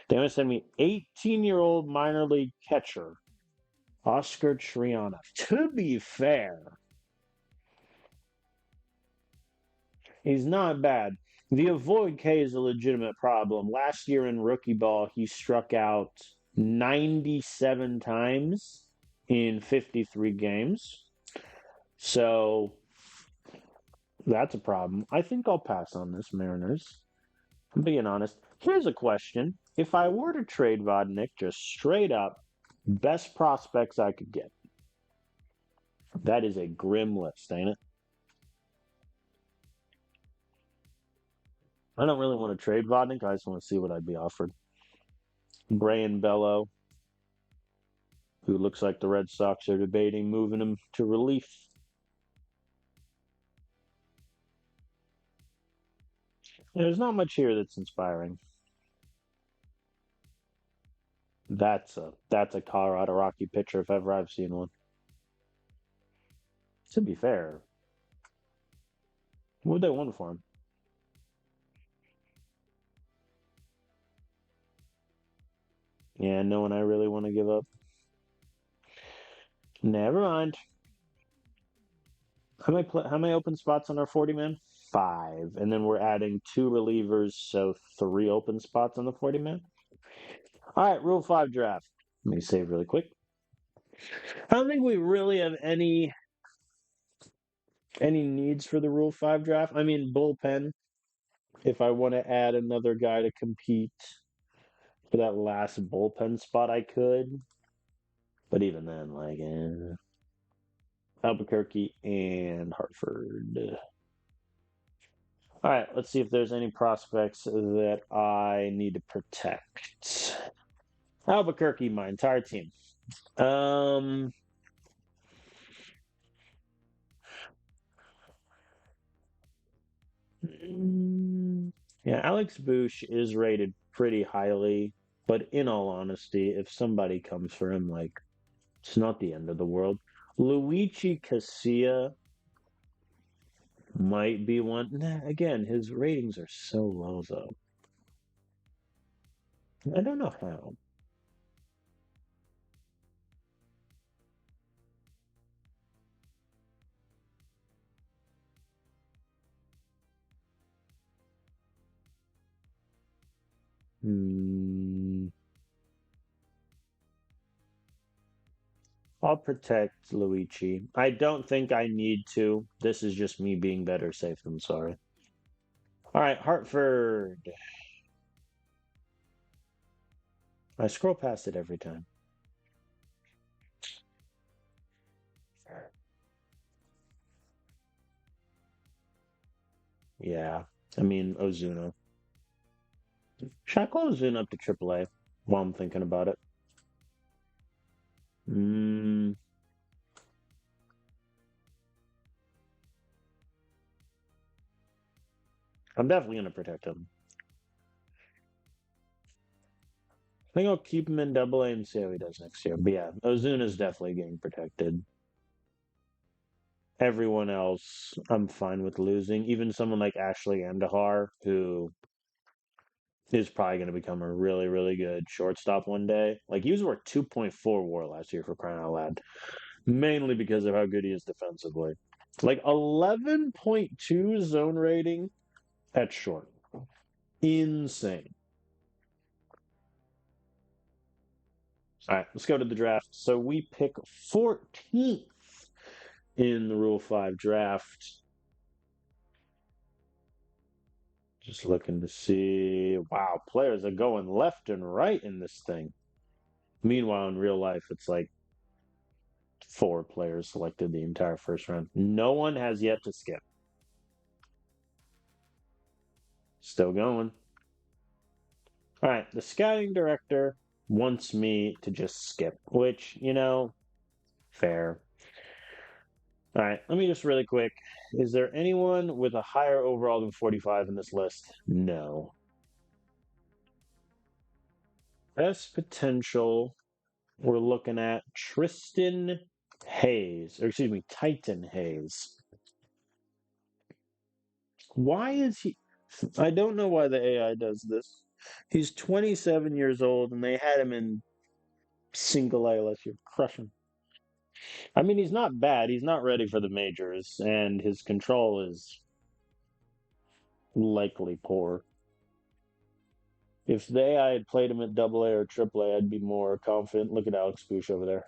They want to send me 18-year-old minor league catcher, Oscar Triana. To be fair, he's not bad. The avoid K is a legitimate problem. Last year in rookie ball, he struck out 97 times in 53 games. So that's a problem. I think I'll pass on this, Mariners. I'm being honest. Here's a question. If I were to trade Vodnik just straight up, best prospects I could get. That is a grim list, ain't it? I don't really want to trade Vodnik. I just want to see what I'd be offered. Brayan Bello, who looks like the Red Sox are debating moving him to relief. There's not much here that's inspiring. That's a Colorado Rocky pitcher if ever I've seen one. To be fair, what would they want for him? Yeah, no one I really want to give up. Never mind. How many open spots on our 40-man? 5. And then we're adding 2 relievers, so 3 open spots on the 40-man. All right, Rule 5 draft. Let me save really quick. I don't think we really have any needs for the Rule 5 draft. I mean, bullpen. If I want to add another guy to compete for that last bullpen spot, I could. But even then, like, Albuquerque and Hartford. All right, let's see if there's any prospects that I need to protect. Albuquerque, my entire team. Yeah, Alex Bush is rated pretty highly, but in all honesty, if somebody comes for him, like, it's not the end of the world. Luigi Casilla Might be one. Nah, again, his ratings are so low, though. I don't know how. Hmm. I'll protect Luigi. I don't think I need to. This is just me being better safe than sorry. All right, Hartford. I scroll past it every time. Yeah. I mean, Ozuna. Should I call Ozuna up to AAA while I'm thinking about it? Mm, I'm definitely going to protect him. I think I'll keep him in AA and see how he does next year. But yeah, Ozuna's definitely getting protected. Everyone else, I'm fine with losing. Even someone like Ashley Andahar, who is probably going to become a really, really good shortstop one day. Like, he was worth 2.4 WAR last year for crying out loud, mainly because of how good he is defensively. Like 11.2 zone rating at short. Insane. All right, let's go to the draft. So we pick 14th in the Rule 5 draft. Just looking to see. Wow, players are going left and right in this thing. Meanwhile, in real life, it's like four players selected the entire first round. No one has yet to skip. Still going. All right, the scouting director wants me to just skip, which, fair. All right, let me just really quick. Is there anyone with a higher overall than 45 in this list? No. Best potential, we're looking at Tristan Hayes, or excuse me, Titan Hayes. Why is he? I don't know why the AI does this. He's 27 years old, and they had him in single A last year. Crush him. I mean, he's not bad. He's not ready for the majors, and his control is likely poor. If the AI had played him at AA or AAA, I'd be more confident. Look at Alex Bush over there.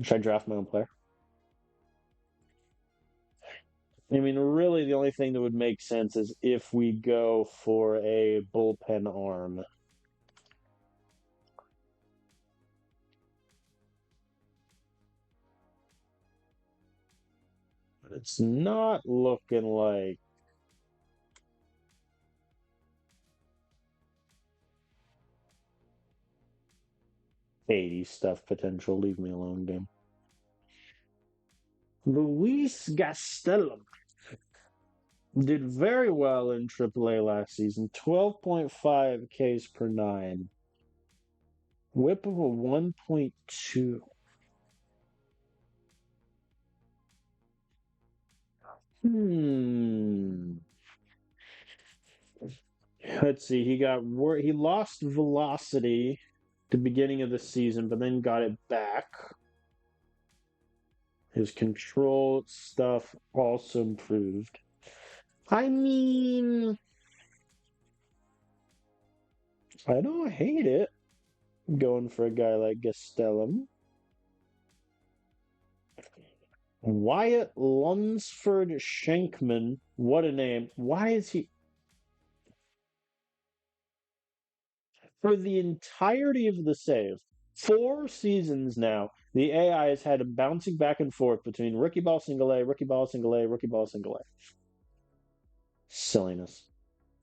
Should I draft my own player? I mean, really, the only thing that would make sense is if we go for a bullpen arm. But it's not looking like 80 stuff potential. Leave me alone, game. Luis Gastelum did very well in AAA last season. 12.5 Ks per nine. Whip of a 1.2. Hmm. Let's see. He lost velocity the beginning of the season, but then got it back. His control stuff also improved. I mean, I don't hate it going for a guy like Gastelum. Wyatt Lunsford Schenkman. What a name. Why is he. For the entirety of the save, 4 seasons now, the AI has had him bouncing back and forth between rookie ball single A, rookie ball single A, rookie ball single A. Silliness.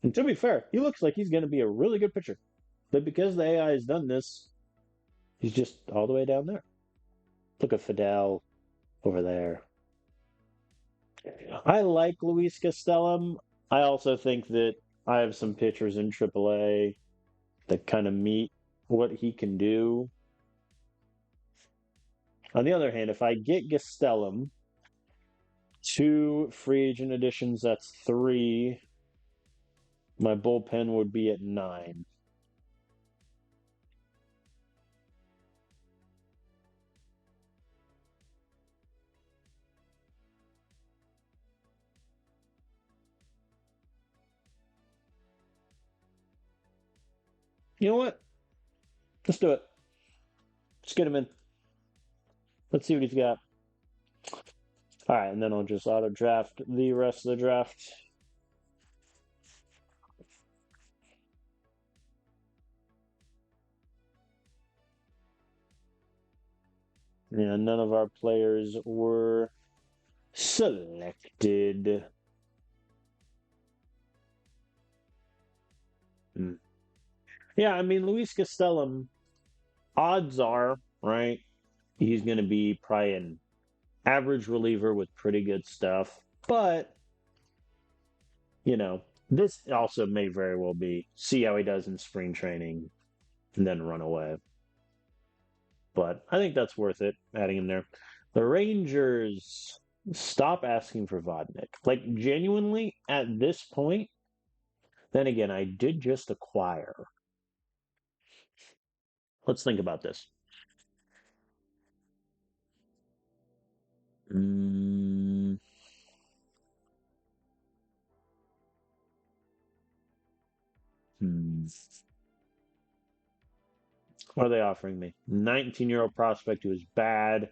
And to be fair, he looks like he's going to be a really good pitcher. But because the AI has done this, he's just all the way down there. Look at Fidel over there. I like Luis Castellum. I also think that I have some pitchers in AAA that kind of meet what he can do. On the other hand, if I get Gastelum 2 free agent additions, that's 3. My bullpen would be at 9. You know what? Let's do it. Just get him in. Let's see what he's got. All right, and then I'll just auto draft the rest of the draft. Yeah, none of our players were selected. Yeah, I mean, Luis Castellum, odds are, right? He's going to be probably an average reliever with pretty good stuff. But, this also may very well be see how he does in spring training and then run away. But I think that's worth it, adding him there. The Rangers, stop asking for Vodnik. Like, genuinely, at this point, then again, I did just acquire. Let's think about this. Mm, hmm. What are they offering me? 19-year-old prospect who is bad,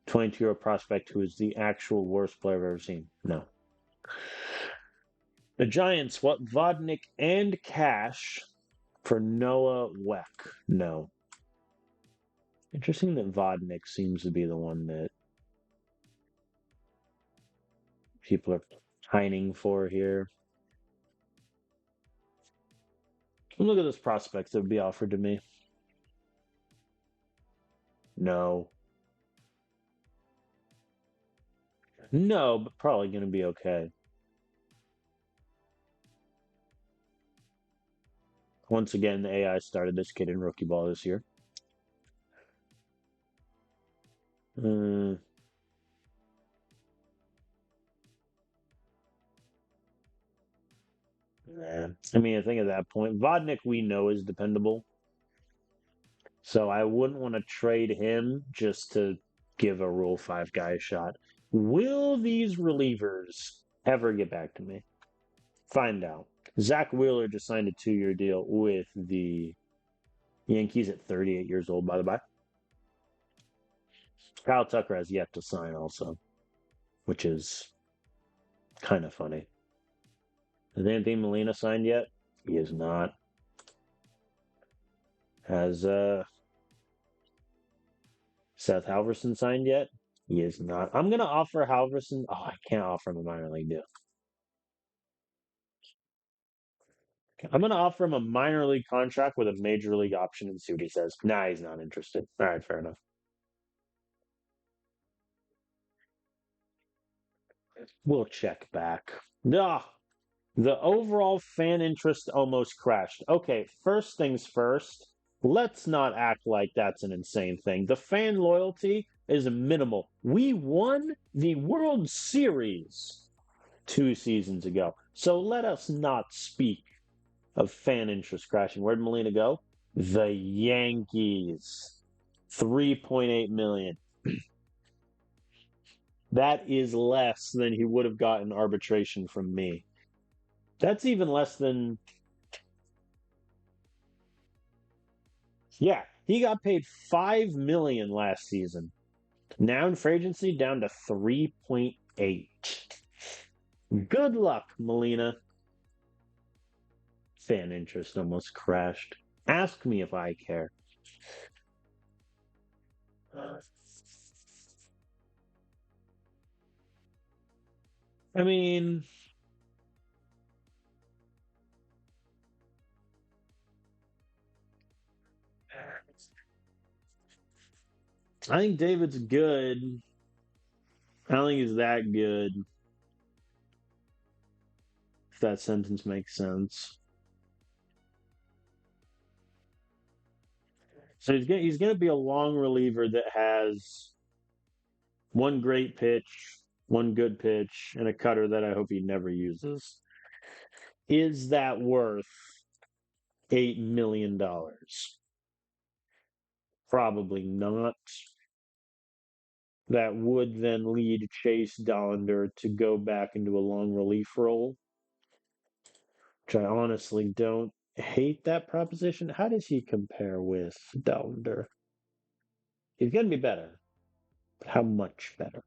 22-year-old prospect who is the actual worst player I've ever seen. No. The Giants want Vodnik and cash for Noah Weck. No. Interesting that Vodnik seems to be the one that people are pining for here. Look at those prospects that would be offered to me. No. No, but probably going to be okay. Once again, the AI started this kid in rookie ball this year. Yeah. I mean, I think at that point, Vodnik we know is dependable. So I wouldn't want to trade him just to give a Rule 5 guy a shot. Will these relievers ever get back to me? Find out. Zach Wheeler just signed a 2-year deal with the Yankees at 38 years old, by the by. Kyle Tucker has yet to sign also, which is kind of funny. Has Anthony Molina signed yet? He is not. Has Seth Halverson signed yet? He is not. I'm gonna offer Halverson. Oh, I can't offer him a minor league deal. I'm gonna offer him a minor league contract with a major league option and see what he says. Nah, he's not interested. All right, fair enough. We'll check back. Ah, the overall fan interest almost crashed. Okay, first things first. Let's not act like that's an insane thing. The fan loyalty is minimal. We won the World Series 2 seasons ago. So let us not speak of fan interest crashing. Where'd Molina go? The Yankees. 3.8 million. That is less than he would have gotten arbitration from me. That's even less than. Yeah, he got paid 5 million last season. Now in free agency down to 3.8. Good luck, Molina. Fan interest almost crashed. Ask me if I care. I mean, I think David's good. I don't think he's that good. If that sentence makes sense. So he's gonna be a long reliever that has one great pitch, one good pitch, and a cutter that I hope he never uses. Is that worth $8 million? Probably not. That would then lead Chase Dollander to go back into a long relief role, which I honestly don't hate that proposition. How does he compare with Dollander? He's going to be better, but how much better?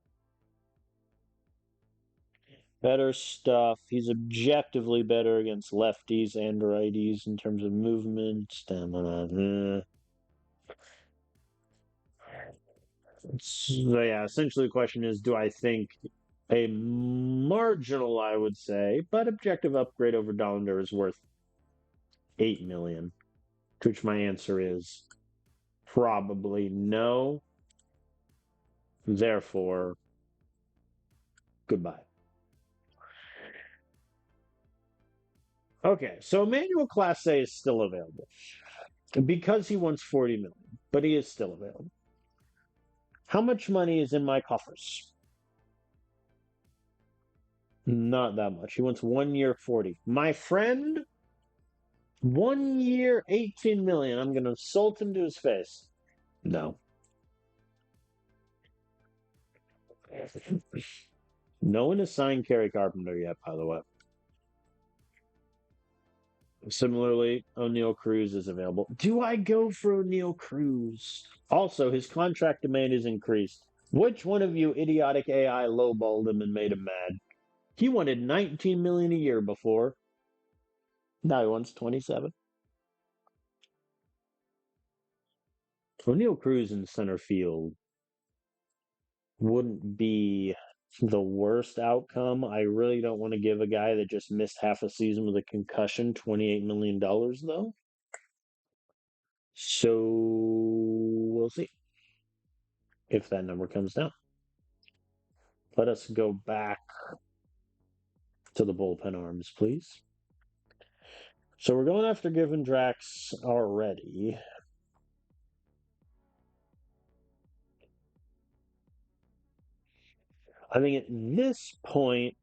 Better stuff. He's objectively better against lefties and righties in terms of movement, stamina. So yeah, essentially the question is, do I think a marginal, I would say, but objective upgrade over Dollander is worth 8 million? To which my answer is probably no. Therefore, goodbye. Okay, so Emmanuel Class A is still available because he wants 40 million, but he is still available. How much money is in my coffers? Not that much. He wants 1 year 40. My friend, 1 year 18 million. I'm gonna insult him to his face. No. No one has signed Kerry Carpenter yet, by the way. Similarly, O'Neal Cruz is available. Do I go for O'Neal Cruz? Also, his contract demand is increased. Which one of you idiotic AI lowballed him and made him mad? He wanted 19 million a year before. Now he wants 27. O'Neal Cruz in center field wouldn't be the worst outcome. I really don't want to give a guy that just missed half a season with a concussion $28 million, though. So we'll see if that number comes down. Let us go back to the bullpen arms, please. So we're going after Drax already. I think at this point,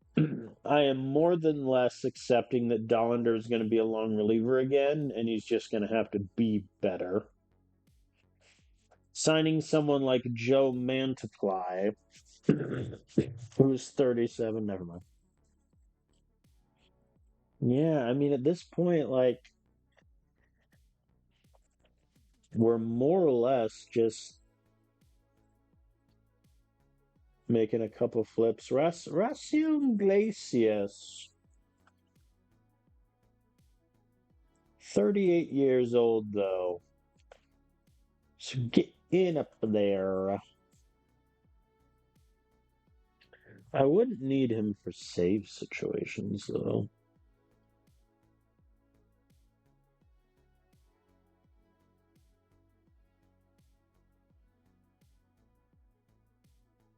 I am more than less accepting that Dollander is going to be a long reliever again, and he's just going to have to be better. Signing someone like Joe Mantiply, who's 37, never mind. Yeah, I mean, at this point, like, we're more or less just making a couple flips. Raciel Iglesias, 38 years old, though. So get in up there. I wouldn't need him for save situations, though.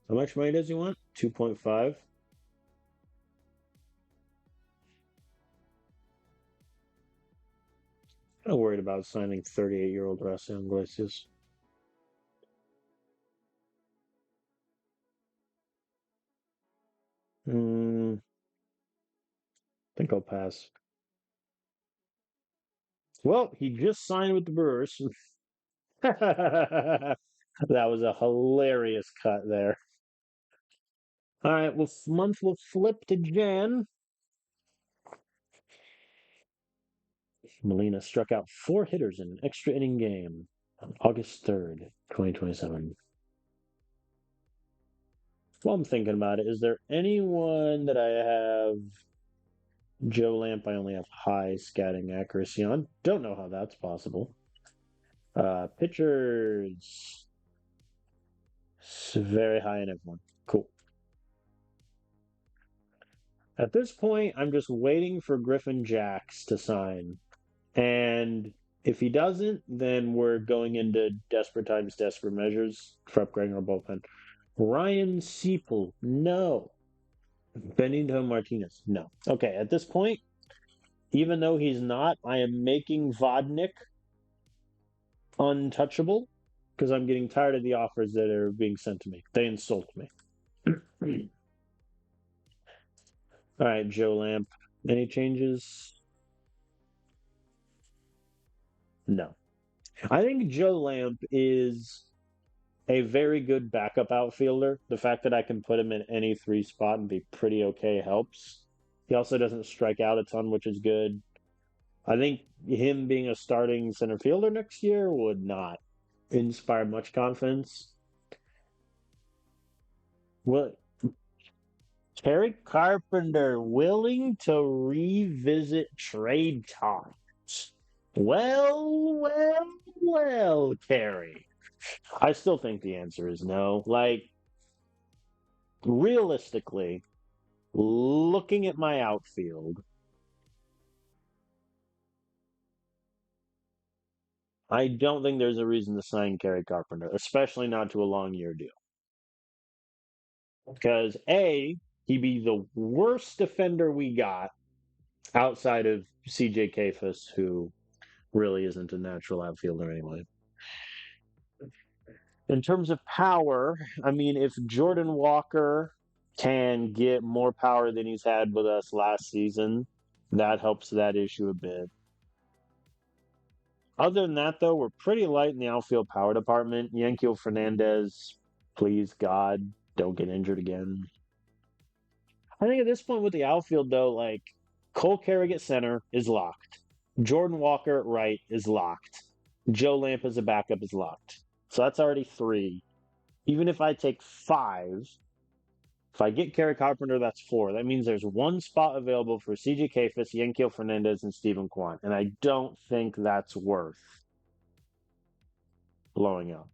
How much money does he want? 2.5. I'm not worried about signing 38-year-old Raciel Iglesias. I think I'll pass. Well, he just signed with the Brewers. That was a hilarious cut there. All right, well, month will flip to Jan. Molina struck out 4 hitters in an extra inning game on August 3rd, 2027. While I'm thinking about it, is there anyone that I have Joe Lamp? I only have high scouting accuracy on. Don't know how that's possible. Pitchers. It's very high in everyone. Cool. At this point, I'm just waiting for Griffin Jacks to sign. And if he doesn't, then we're going into desperate times, desperate measures for upgrading our bullpen. Ryan Seipel, no. Benito Martinez, no. Okay, at this point, even though he's not, I am making Vodnik untouchable because I'm getting tired of the offers that are being sent to me. They insult me. All right, Joe Lamp. Any changes? No. I think Joe Lamp is a very good backup outfielder. The fact that I can put him in any three spot and be pretty okay helps. He also doesn't strike out a ton, which is good. I think him being a starting center fielder next year would not inspire much confidence. What Terry Carpenter willing to revisit trade talks? Well, Terry. I still think the answer is no. Like, realistically, looking at my outfield, I don't think there's a reason to sign Kerry Carpenter, especially not to a long year deal. Because A, he'd be the worst defender we got outside of CJ Kafis, who really isn't a natural outfielder anyway. In terms of power, I mean, if Jordan Walker can get more power than he's had with us last season, that helps that issue a bit. Other than that, though, we're pretty light in the outfield power department. Yankiel Fernandez, please God, don't get injured again. I think at this point with the outfield, though, like Cole Carrick at center is locked. Jordan Walker at right is locked. Joe Lamp as a backup is locked. So that's already three. Even if I take five, if I get Kerry Carpenter, that's four. That means there's one spot available for CJ Kafis, Yankiel Fernandez, and Steven Kwan. And I don't think that's worth blowing up.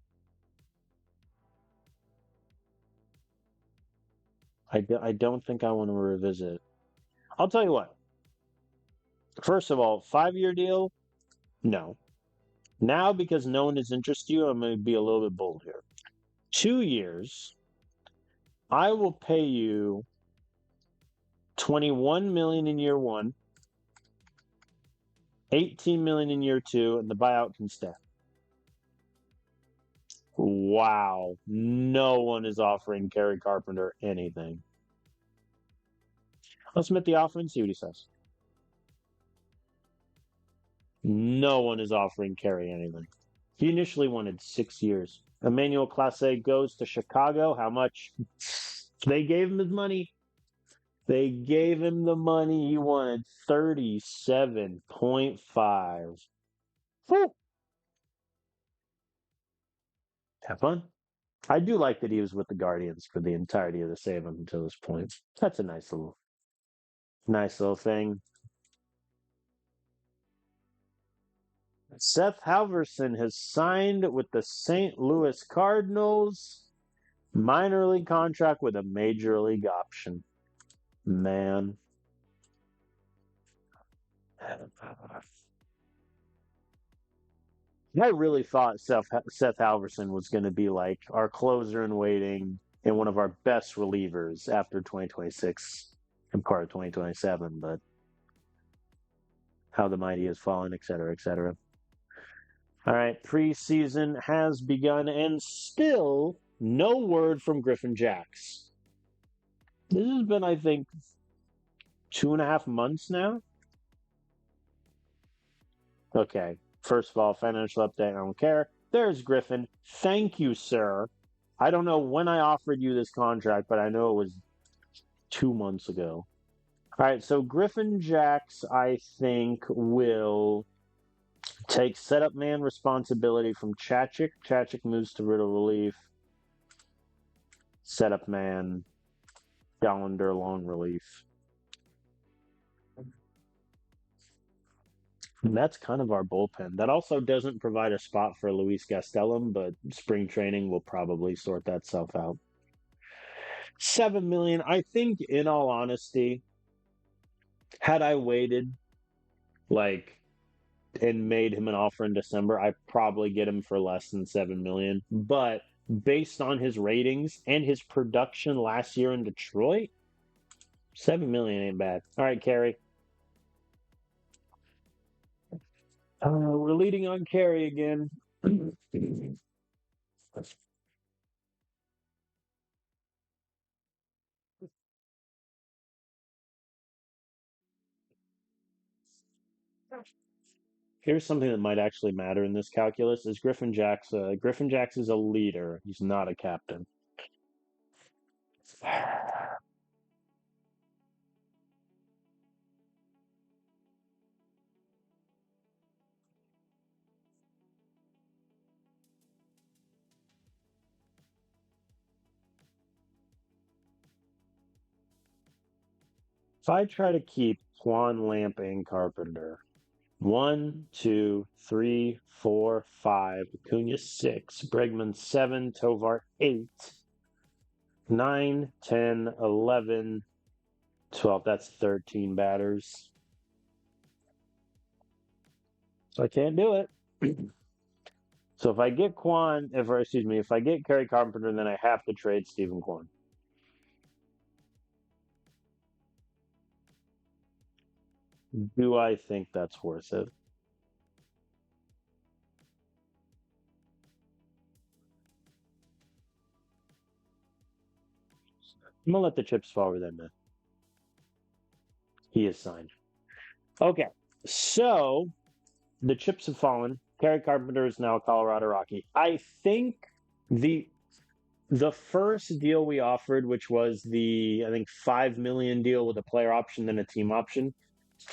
I don't think I want to revisit. I'll tell you what. First of all, 5 year deal? No. Now, because no one is interested in you, I'm going to be a little bit bold here. 2 years, I will pay you 21 million in year one, 18 million in year two, and the buyout can stay. Wow. No one is offering Kerry Carpenter anything. Let's submit the offer and see what he says. No one is offering Kerry anything. He initially wanted 6 years. Emmanuel Clase goes to Chicago. How much? They gave him his money. They gave him the money. He wanted 37.5. Whew. Have fun. I do like that he was with the Guardians for the entirety of the save up until this point. That's a nice little thing. Seth Halverson has signed with the St. Louis Cardinals. Minor league contract with a major league option. Man. I really thought Seth Halverson was going to be like our closer in waiting and one of our best relievers after 2026 and part of 2027, but how the mighty has fallen, et cetera, et cetera. All right, preseason has begun and still no word from Griffin Jacks. This has been, I think, 2.5 months now. Okay, first of all, financial update, I don't care. There's Griffin. Thank you, sir. I don't know when I offered you this contract, but I know it was 2 months ago. All right, so Griffin Jacks, I think, will take setup man responsibility from Chachik. Chachik moves to riddle relief. Setup man, Dollander long relief. And that's kind of our bullpen. That also doesn't provide a spot for Luis Gastelum, but spring training will probably sort that self out. 7 million. I think, in all honesty, had I waited like and made him an offer in December, I'd probably get him for less than 7 million. But based on his ratings and his production last year in Detroit, 7 million ain't bad. All right, Kerry. We're leading on Kerry again. Here's something that might actually matter in this calculus: is Griffin Jacks. Griffin Jacks is a leader. He's not a captain. If I try to keep Quan, Lamp, and Carpenter, 1, 2, 3, 4, 5, Acuna 6, Bregman 7, Tovar 8, 9, 10, 11, 12. That's 13 batters. So I can't do it. So if I get if I get Kerry Carpenter, then I have to trade Stephen Kwan. Do I think that's worth it? I'm gonna let the chips fall where they may. He is signed. Okay, so the chips have fallen. Kerry Carpenter is now a Colorado Rocky. I think the the first deal we offered, which was the I think 5 million deal with a player option and a team option,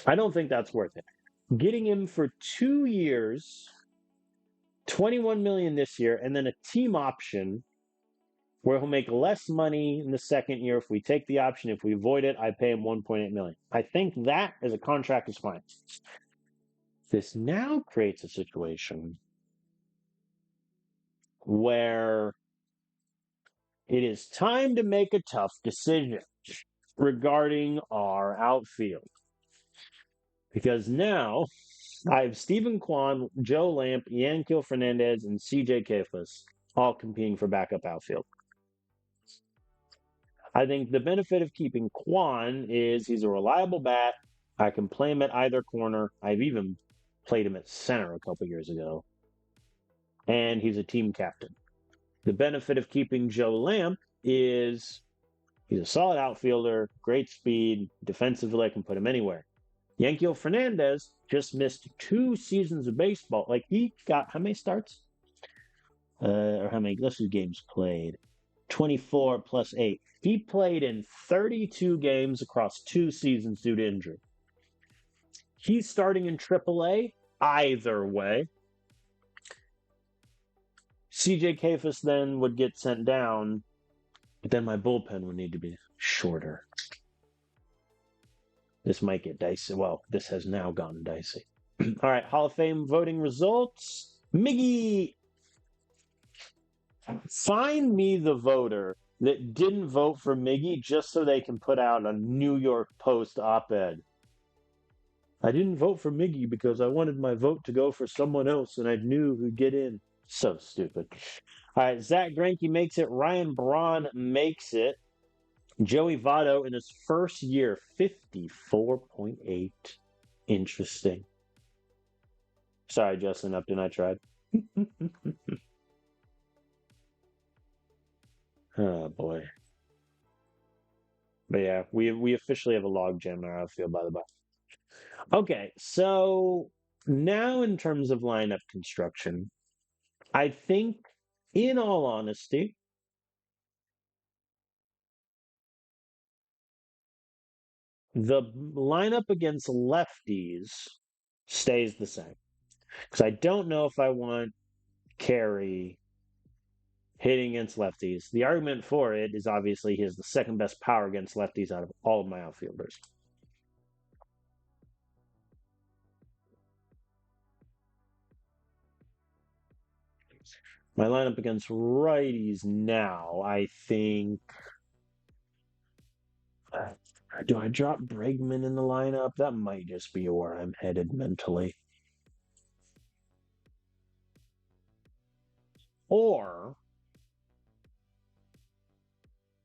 I don't think that's worth it. Getting him for 2 years, 21 million this year, and then a team option where he'll make less money in the second year if we take the option. If we void it, I pay him 1.8 million. I think that as a contract is fine. This now creates a situation where it is time to make a tough decision regarding our outfield. Because now I have Stephen Kwan, Joe Lamp, Yankiel Fernandez, and CJ Kefas all competing for backup outfield. I think the benefit of keeping Kwan is he's a reliable bat. I can play him at either corner. I've even played him at center a couple years ago. And he's a team captain. The benefit of keeping Joe Lamp is he's a solid outfielder, great speed, defensively, I can put him anywhere. Yankiel Fernandez just missed 2 seasons of baseball. Like, he got how many starts? Or how many, let's do games played. 24 plus 8. He played in 32 games across 2 seasons due to injury. He's starting in AAA either way. CJ Kefas then would get sent down, but then my bullpen would need to be shorter. This might get dicey. Well, this has now gone dicey. All right, Hall of Fame voting results. Miggy, find me the voter that didn't vote for Miggy just so they can put out a New York Post op-ed. I didn't vote for Miggy because I wanted my vote to go for someone else and I knew who'd get in. So stupid. All right, Zach Greinke makes it. Ryan Braun makes it. Joey Votto in his first year, 54.8. Interesting. Sorry, Justin Upton, I tried. Oh boy. But yeah, we officially have a logjam in our outfield, by the way. Okay, so now in terms of lineup construction, I think, in all honesty, the lineup against lefties stays the same. Because I don't know if I want Carey hitting against lefties. The argument for it is obviously he has the second best power against lefties out of all of my outfielders. My lineup against righties now, I think. Do I drop Bregman in the lineup? That might just be where I'm headed mentally. Or,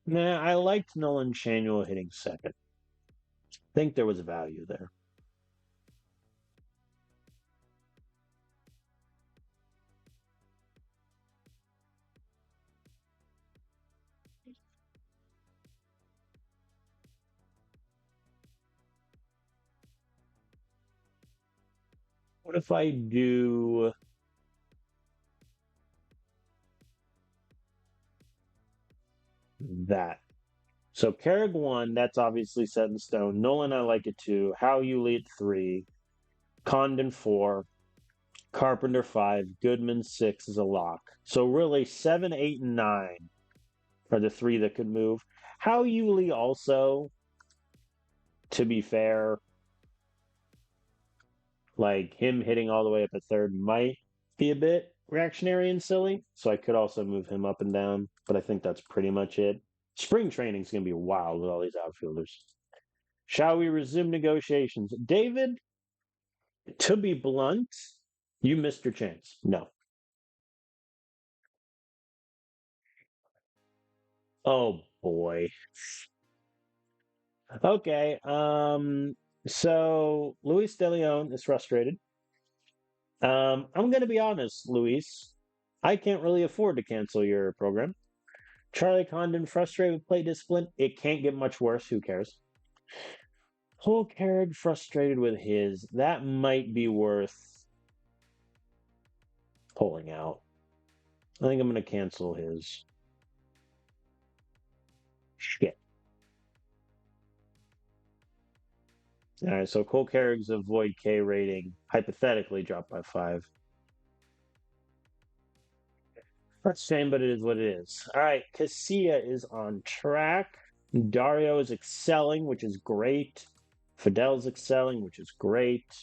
nah, I liked Nolan Chanuel hitting second. I think there was value there. What if I do that? So Carrick 1, that's obviously set in stone. Nolan, I like it 2. How you lead 3. Condon 4. Carpenter 5. Goodman 6 is a lock. So really 7, 8, and 9 are the 3 that could move. How Yuli also, to be fair, like him hitting all the way up at third might be a bit reactionary and silly. So I could also move him up and down, but I think that's pretty much it. Spring training is going to be wild with all these outfielders. Shall we resume negotiations? David, to be blunt, you missed your chance. No. Oh boy. Okay. So Luis De Leon is frustrated. I'm gonna be honest, Luis. I can't really afford to cancel your program. Charlie Condon frustrated with play discipline. It can't get much worse. Who cares? Paul Carrick frustrated with his. That might be worth pulling out. I think I'm gonna cancel his. Shit. All right, so Cole Carrick's avoid K rating hypothetically dropped by 5. That's a shame, but it is what it is. All right, Casilla is on track. Dario is excelling, which is great. Fidel's excelling, which is great.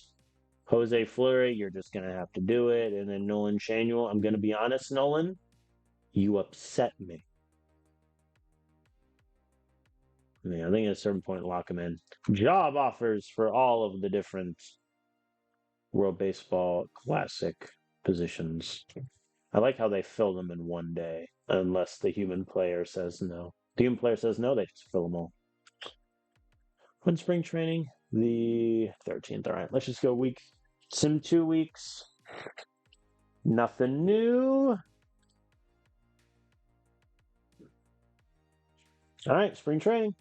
Jose Fleury, you're just going to have to do it. And then Nolan Shanuel, I'm going to be honest, Nolan, you upset me. Yeah, I think at a certain point, lock him in. Job offers for all of the different World Baseball Classic positions. I like how they fill them in one day, unless the human player says no. The human player says no, they just fill them all. When spring training? The 13th. All right, let's just go week. Sim 2 weeks. Nothing new. All right, spring training.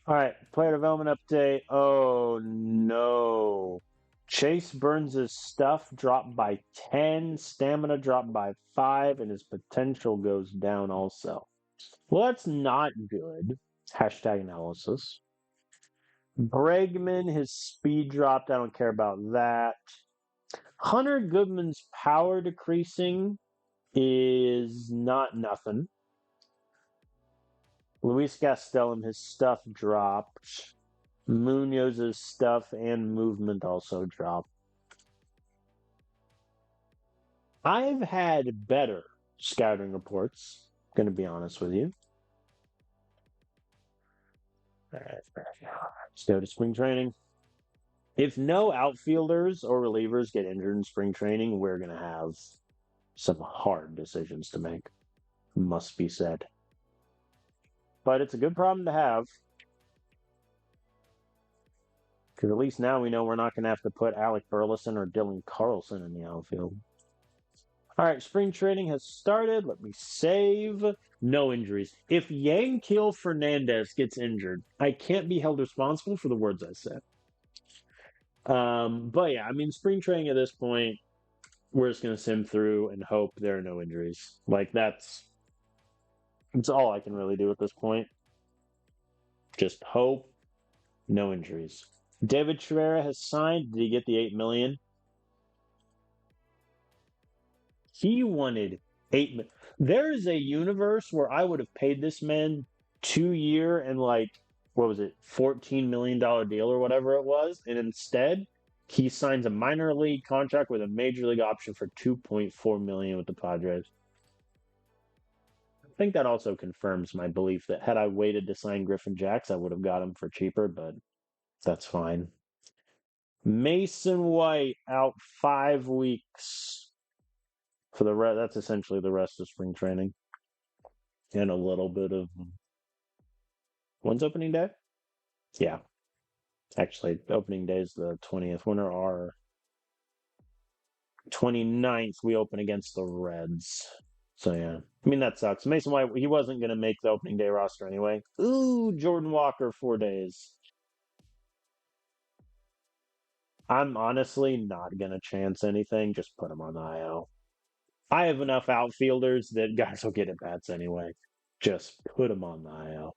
All right, player development update. Oh no. Chase Burns' stuff dropped by 10, stamina dropped by 5, and his potential goes down also. Well, that's not good. Hashtag analysis. Bregman, his speed dropped. I don't care about that. Hunter Goodman's power decreasing is not nothing. Luis Gastelum, his stuff dropped. Munoz's stuff and movement also dropped. I've had better scouting reports, going to be honest with you. All right, let's go to spring training. If no outfielders or relievers get injured in spring training, we're going to have some hard decisions to make. Must be said. But it's a good problem to have. Because at least now we know we're not going to have to put Alec Burleson or Dylan Carlson in the outfield. All right, spring training has started. Let me save. No injuries. If Yankiel Fernandez gets injured, I can't be held responsible for the words I said. But yeah, I mean, spring training at this point, we're just going to sim through and hope there are no injuries. Like, that's all I can really do at this point. Just hope no injuries. David Trevera has signed. Did he get the $8 million? He wanted 8 million. There is a universe where I would have paid this man 2 year and like, what was it, $14 million deal or whatever it was, and instead he signs a minor league contract with a major league option for 2.4 million with the Padres. I think that also confirms my belief that had I waited to sign Griffin Jacks, I would have got him for cheaper, but that's fine. Mason White out 5 weeks for the rest. That's essentially the rest of spring training, and a little bit of when's opening day? Yeah, actually, opening day is the 20th. When are our 29th? We open against the Reds. So yeah, I mean that sucks. Mason White, he wasn't gonna make the opening day roster anyway. Ooh, Jordan Walker, 4 days. I'm honestly not gonna chance anything. Just put him on the IL. I have enough outfielders that guys will get at bats anyway. Just put him on the IL.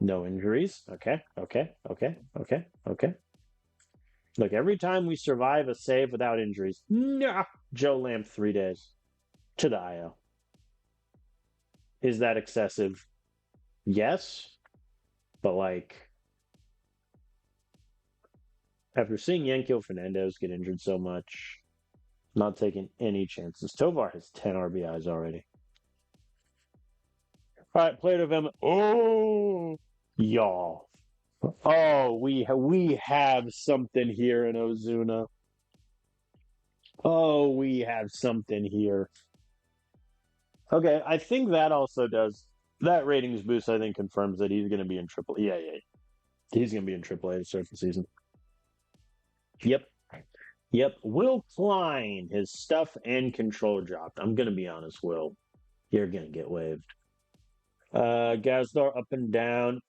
No injuries. Okay, okay, okay, okay, okay. Look, every time we survive a save without injuries, nah, Joe Lamb 3 days to the IL. Is that excessive? Yes, but like after seeing Yankel Fernandez get injured so much, not taking any chances. Tovar has 10 RBIs already. All right, plate of him. Oh, y'all. Oh, we have something here in Ozuna. Oh, we have something here. Okay, I think that also does that ratings boost. I think confirms that he's going to be in triple. Yeah, yeah, he's going to be in AAA to start the season. Yep, yep. Will Klein, his stuff and control dropped. I'm going to be honest, Will, you're going to get waived. Gazdar up and down.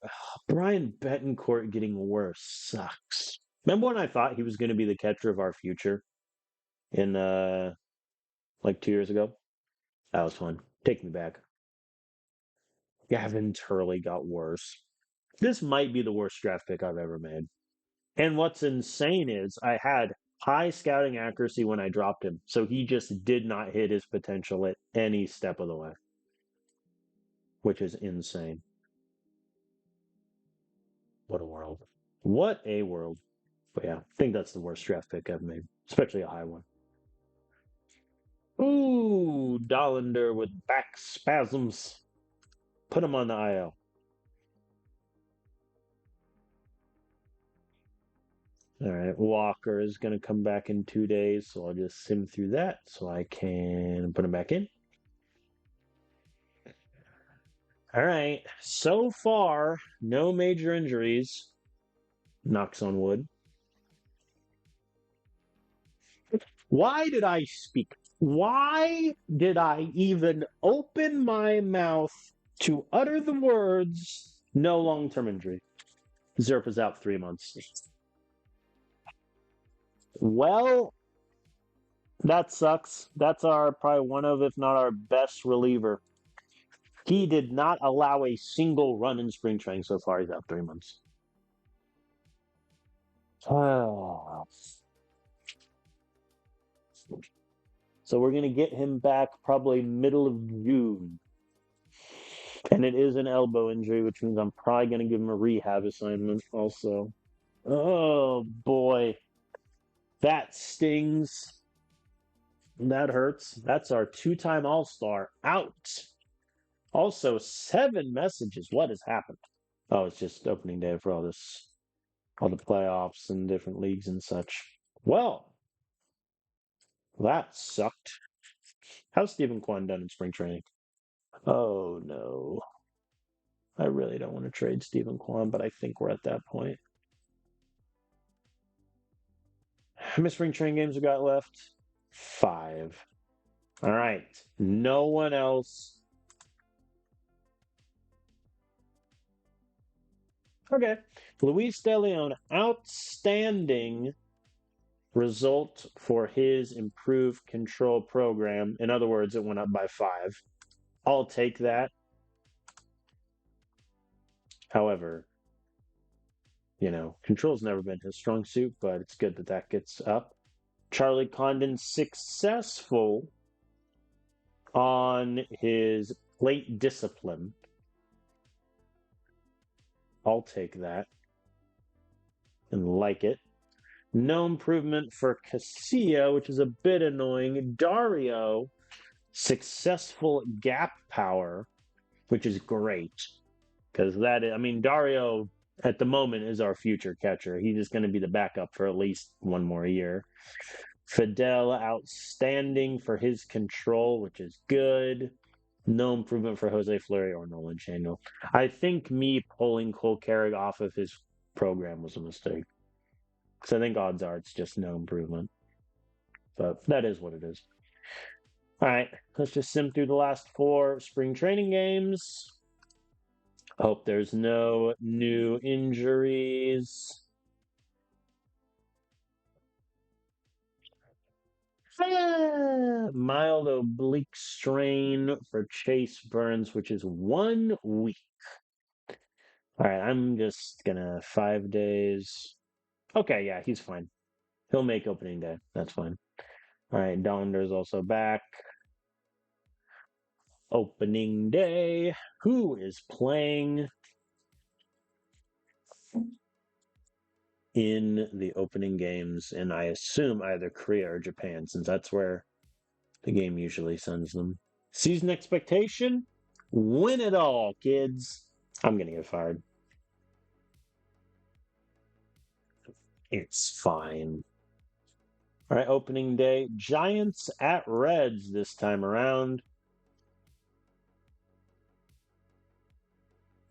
Brian Betancourt getting worse sucks. Remember when I thought he was going to be the catcher of our future in like 2 years ago? That was fun. Take me back. Gavin Turley got worse. This might be the worst draft pick I've ever made. And what's insane is I had high scouting accuracy when I dropped him, so he just did not hit his potential at any step of the way, which is insane. What a world. What a world. But yeah, I think that's the worst draft pick I've made, especially a high one. Ooh, Dollander with back spasms. Put him on the IL. All right, Walker is going to come back in 2 days, so I'll just sim through that so I can put him back in. All right, so far, no major injuries. Knocks on wood. Why did I speak? Why did I even open my mouth to utter the words no long term injury? Zerp is out 3 months. Well, that sucks. That's our probably one of, if not our best reliever. He did not allow a single run in spring training so far. He's out 3 months. Oh. So we're going to get him back probably middle of June. And it is an elbow injury, which means I'm probably going to give him a rehab assignment also. Oh, boy. That stings. That hurts. That's our two-time All-Star out. Also, 7 messages. What has happened? Oh, it's just opening day for all this, all the playoffs and different leagues and such. Well, that sucked. How's Stephen Kwan done in spring training? Oh, no. I really don't want to trade Stephen Kwan, but I think we're at that point. How many spring training games we got left? 5. All right. No one else. Okay. Luis De Leon, outstanding result for his improved control program. In other words, it went up by 5. I'll take that. However, control's never been his strong suit, but it's good that that gets up. Charlie Condon successful on his plate discipline. I'll take that and like it. No improvement for Casilla, which is a bit annoying. Dario, successful gap power, which is great. Because Dario at the moment is our future catcher. He's just going to be the backup for at least one more year. Fidel, outstanding for his control, which is good. No improvement for Jose Fleury or Nolan Channel. I think me pulling Cole Carrig off of his program was a mistake. Because I think odds are it's just no improvement. But that is what it is. All right, let's just sim through the last 4 spring training games. Hope there's no new injuries. Mild oblique strain for Chase Burns, which is 1 week. All right, I'm just gonna 5 days. Okay, yeah, he's fine. He'll make opening day. That's fine. All right, Donder's also back. Opening day. Who is playing in the opening games? And I assume either Korea or Japan, since that's where the game usually sends them. Season expectation? Win it all, kids. I'm going to get fired. It's fine. All right, opening day. Giants at Reds this time around.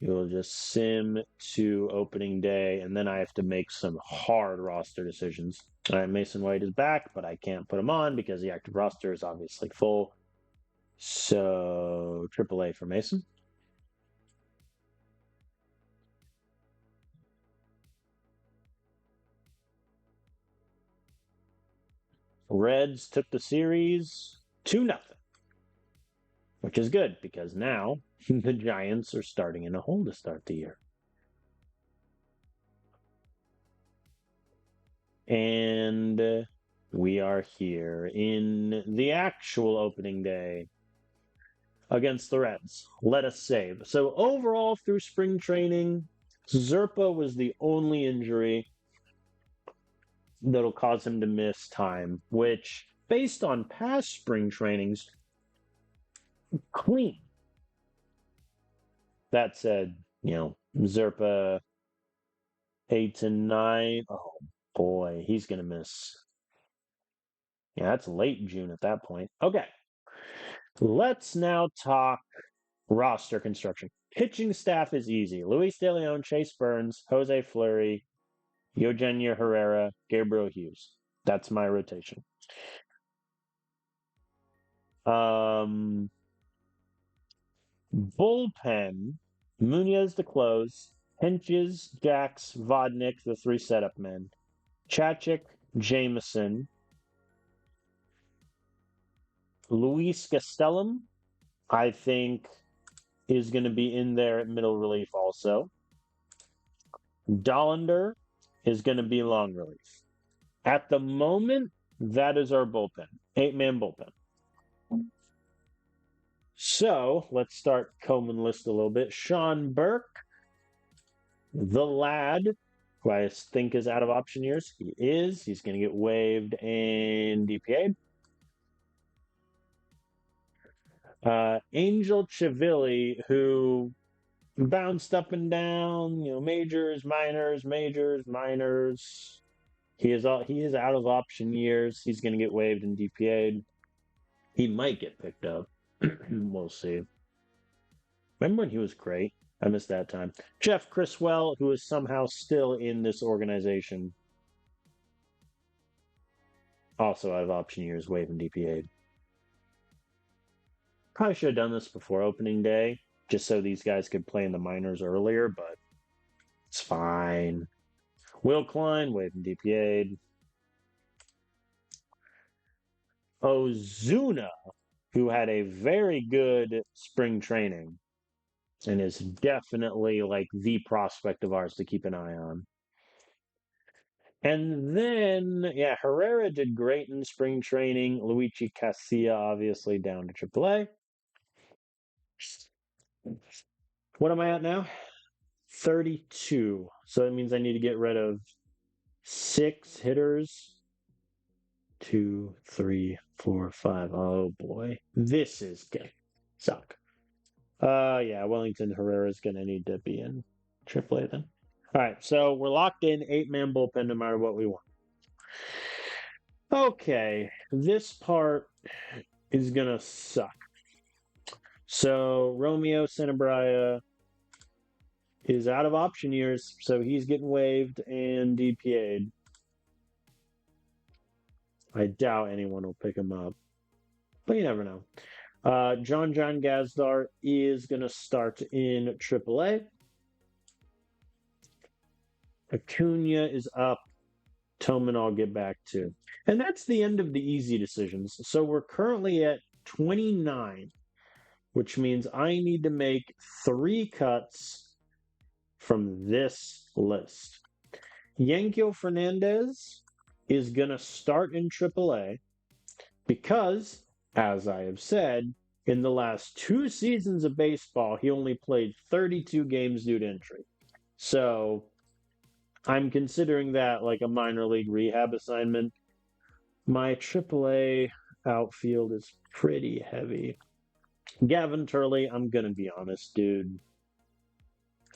You'll just sim to opening day, and then I have to make some hard roster decisions. All right, Mason White is back, but I can't put him on because the active roster is obviously full. So, AAA for Mason. Reds took the series 2-0, which is good because now the Giants are starting in a hole to start the year. And we are here in the actual opening day against the Reds. Let us save. So overall, through spring training, Zerpa was the only injury that'll cause him to miss time, which, based on past spring trainings, clean. That said, Zerpa 8 to 9. Oh boy, he's gonna miss. Yeah, that's late June at that point. Okay, let's now talk roster construction. Pitching staff is easy. Luis De Leon, Chase Burns, Jose Fleury, Eugenio Herrera, Gabriel Hughes. That's my rotation. Um, Bullpen, Munoz to close, Henches, Jax, Vodnik, the 3 setup men, Chachik, Jameson, Luis Castellum, I think, is going to be in there at middle relief also. Dollander is going to be long relief. At the moment, that is our bullpen, 8-man bullpen. So let's start Coleman list a little bit. Sean Burke, the lad, who I think is out of option years. He is. He's going to get waived and DPA'd. Angel Chivilli, who bounced up and down, majors, minors, majors, minors. He is out of option years. He's going to get waived and DPA'd. He might get picked up. We'll see. Remember when he was great? I missed that time. Jeff Criswell, who is somehow still in this organization. Also out of option years, waived and DPA'd. Probably should have done this before opening day, just so these guys could play in the minors earlier, but it's fine. Will Klein, waived and DPA'd. Ozuna, who had a very good spring training and is definitely like the prospect of ours to keep an eye on. And then, Herrera did great in spring training. Luigi Casilla, obviously, down to AAA. What am I at now? 32. So that means I need to get rid of 6 hitters. 2, 3, 4, 5. Oh boy. This is gonna suck. Wellington Herrera is gonna need to be in AAA then. All right, so we're locked in 8-man bullpen no matter what we want. Okay, this part is gonna suck. So Romeo Sanabria is out of option years, so he's getting waived and DPA'd. I doubt anyone will pick him up. but you never know. John Gazdar is going to start in AAA. Acuna is up. Tillman I'll get back to. And that's the end of the easy decisions. So we're currently at 29, which means I need to make 3 cuts from this list. Yankel Fernandez is going to start in AAA because, as I have said, in the last 2 seasons of baseball, he only played 32 games due to injury. So I'm considering that like a minor league rehab assignment. My AAA outfield is pretty heavy. Gavin Turley, I'm going to be honest, dude.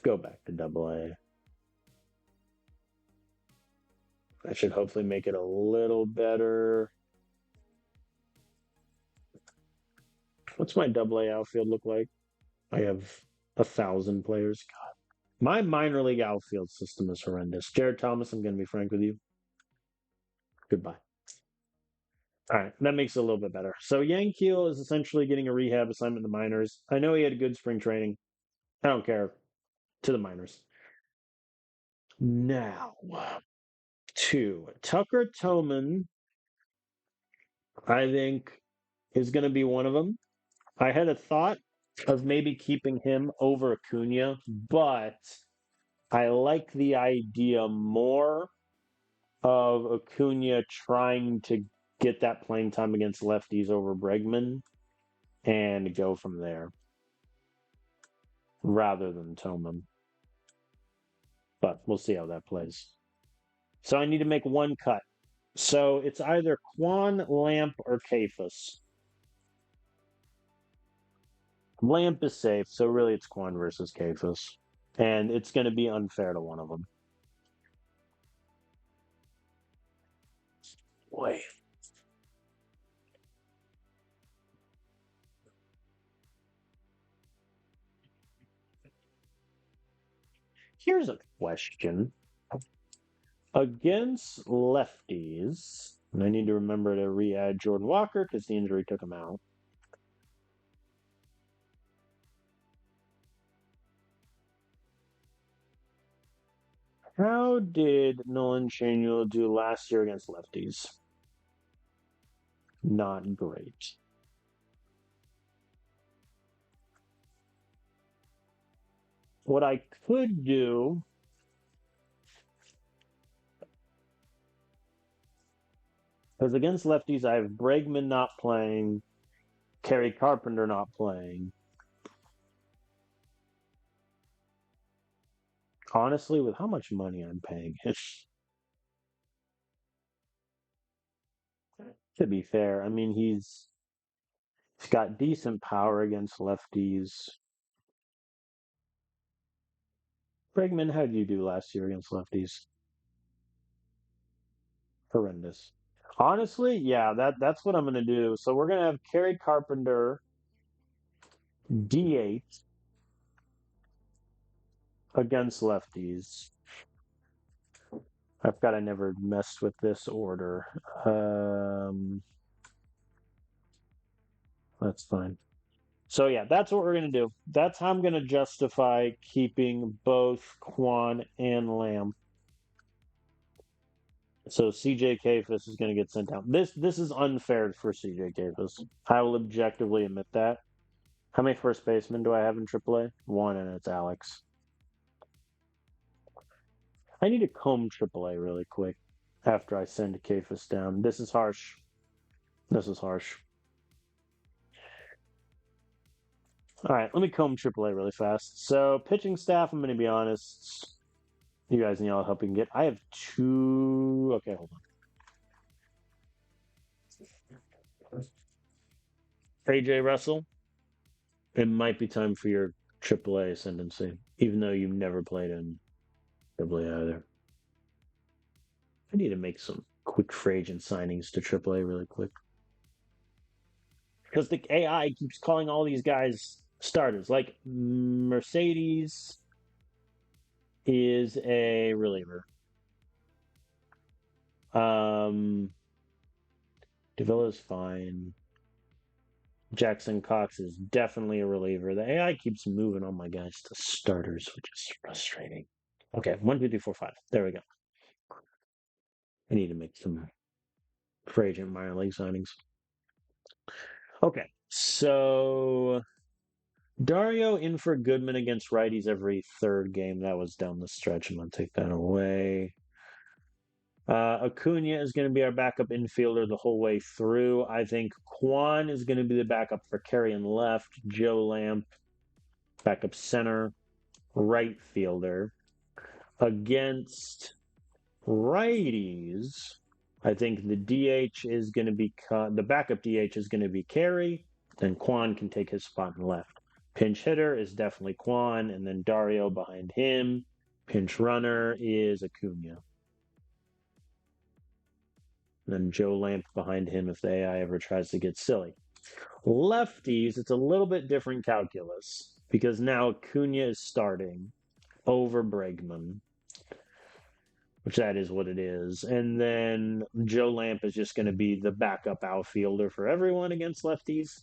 Go back to AA. I should hopefully make it a little better. What's my AA outfield look like? I have 1,000 players. God. My minor league outfield system is horrendous. Jared Thomas, I'm going to be frank with you. Goodbye. All right, that makes it a little bit better. So Yankiel is essentially getting a rehab assignment in the minors. I know he had a good spring training. I don't care. To the minors. Now, to Tucker Toman, I think is going to be one of them. I had a thought of maybe keeping him over Acuna, but I like the idea more of Acuna trying to get that playing time against lefties over Bregman and go from there rather than Toman. But we'll see how that plays. So I need to make 1 cut. So it's either Quan, Lamp, or Kafus. Lamp is safe, so really it's Quan versus Kafus. And it's going to be unfair to one of them. Boy. Here's a question. Against lefties, and I need to remember to re-add Jordan Walker because the injury took him out. How did Nolan Chanuel do last year against lefties? Not great. What I could do is against lefties, I have Bregman not playing, Kerry Carpenter not playing. Honestly, with how much money I'm paying, to be fair, I mean he's got decent power against lefties. Bregman, how did you do last year against lefties? Horrendous. Honestly, yeah, that's what I'm gonna do. So we're gonna have Kerry Carpenter D8 against lefties. I've got to never messed with this order. That's fine. So yeah, that's what we're gonna do. That's how I'm gonna justify keeping both Quan and Lamb. So CJ Kafis is gonna get sent down. This is unfair for CJ Kafis. I will objectively admit that. How many first basemen do I have in AAA? 1, and it's Alex. I need to comb AAA really quick after I send Kafis down. This is harsh. This is harsh. All right, let me comb AAA really fast. So pitching staff, I'm going to be honest. You guys need all the help you can get. I have 2. Okay, hold on. AJ Russell. It might be time for your AAA ascendancy, even though you've never played in AA either. I need to make some quick free agent signings to AAA really quick. Because the AI keeps calling all these guys starters. Like Mercedes is a reliever. Davila is fine. Jackson Cox is definitely a reliever. The AI keeps moving all my guys to starters, which is frustrating. Okay, 1, 2, 3, 4, 5. There we go. I need to make some free agent minor league signings. Okay, so Dario in for Goodman against righties every third game. That was down the stretch. I'm going to take that away. Acuna is going to be our backup infielder the whole way through. I think Kwan is going to be the backup for Carrion left. Joe Lamp, backup center, right fielder. Against righties, I think the DH is going to be the backup DH is going to be Carey, then Kwan can take his spot in left. Pinch hitter is definitely Kwan, and then Dario behind him. Pinch runner is Acuna. Then Joe Lamp behind him if the AI ever tries to get silly. Lefties, it's a little bit different calculus because now Acuna is starting over Bregman, which that is what it is. And then Joe Lamp is just going to be the backup outfielder for everyone against lefties.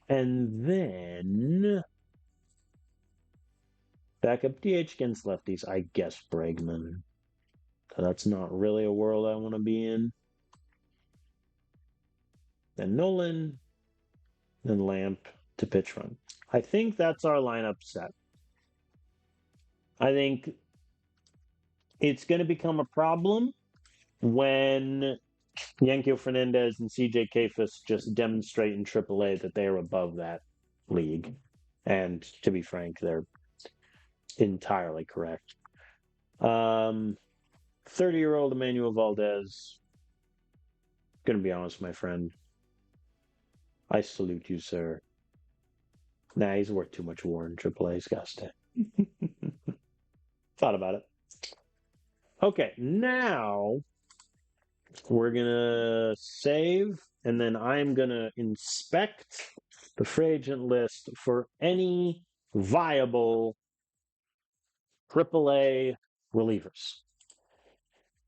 And then backup DH against lefties, I guess Bregman. So that's not really a world I want to be in. Then Nolan, then Lamp to pitch run. I think that's our lineup set. I think it's going to become a problem when Yankel Fernandez and CJ Kafis just demonstrate in AAA that they are above that league. And to be frank, they're entirely correct. 30-year-old Emmanuel Valdez, gonna be honest, my friend. I salute you, sir. Nah, he's worth too much war in AAA. He's got to stay. Thought about it. Okay, now we're gonna save, and then I'm gonna inspect the free agent list for any viable AAA relievers.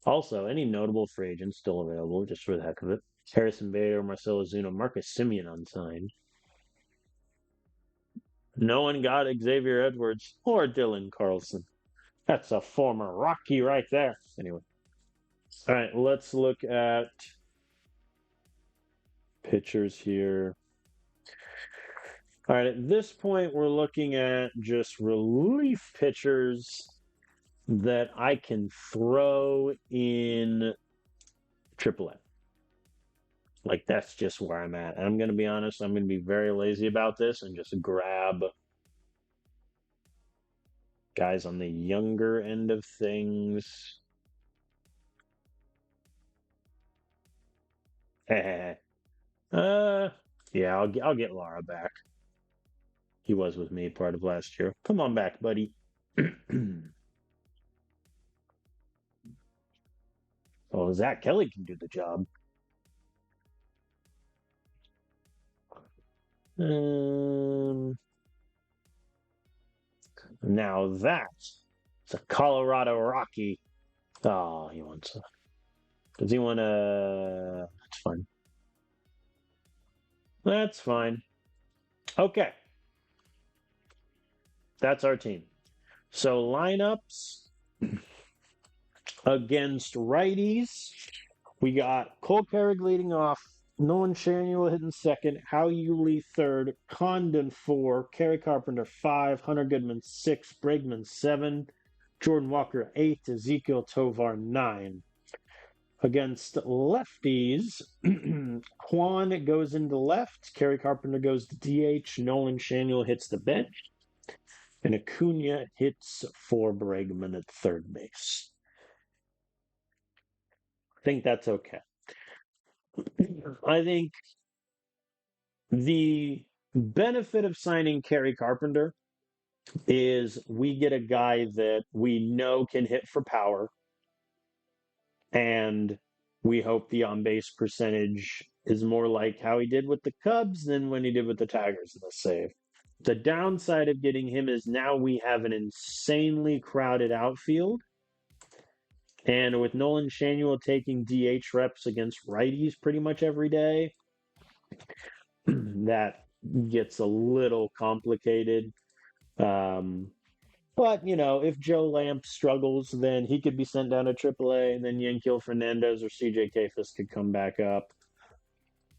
Also, any notable free agents still available, just for the heck of it. Harrison Bader, Marcelo Zuna, Marcus Semien unsigned. No one got Xavier Edwards or Dylan Carlson. That's a former Rocky right there. Anyway. All right, let's look at pitchers here. All right, at this point, we're looking at just relief pitchers that I can throw in AAA. Like, that's just where I'm at. And I'm going to be honest, I'm going to be very lazy about this and just grab guys on the younger end of things. Yeah, I'll get Lara back. He was with me part of last year. Come on back, buddy. Well, Zach Kelly can do the job. Now that's a Colorado Rocky. Oh, he wants a. Does he want a? That's fine. That's fine. Okay. That's our team. So lineups against righties. We got Cole Carrick leading off, Nolan Schanuel hitting second, Howie Yuli third, Condon 4, Kerry Carpenter 5, Hunter Goodman 6, Bregman 7, Jordan Walker 8, Ezekiel Tovar 9. Against lefties, Juan goes into left, Kerry Carpenter goes to DH, Nolan Schanuel hits the bench, and Acuna hits for Bregman at third base. I think that's okay. I think the benefit of signing Kerry Carpenter is we get a guy that we know can hit for power, and we hope the on-base percentage is more like how he did with the Cubs than when he did with the Tigers in the save. The downside of getting him is now we have an insanely crowded outfield, And with Nolan Shanuel taking DH reps against righties pretty much every day, that gets a little complicated. Um, but, if Joe Lamp struggles, then he could be sent down to AAA, and then Yankiel Fernandez or CJ Kafis could come back up.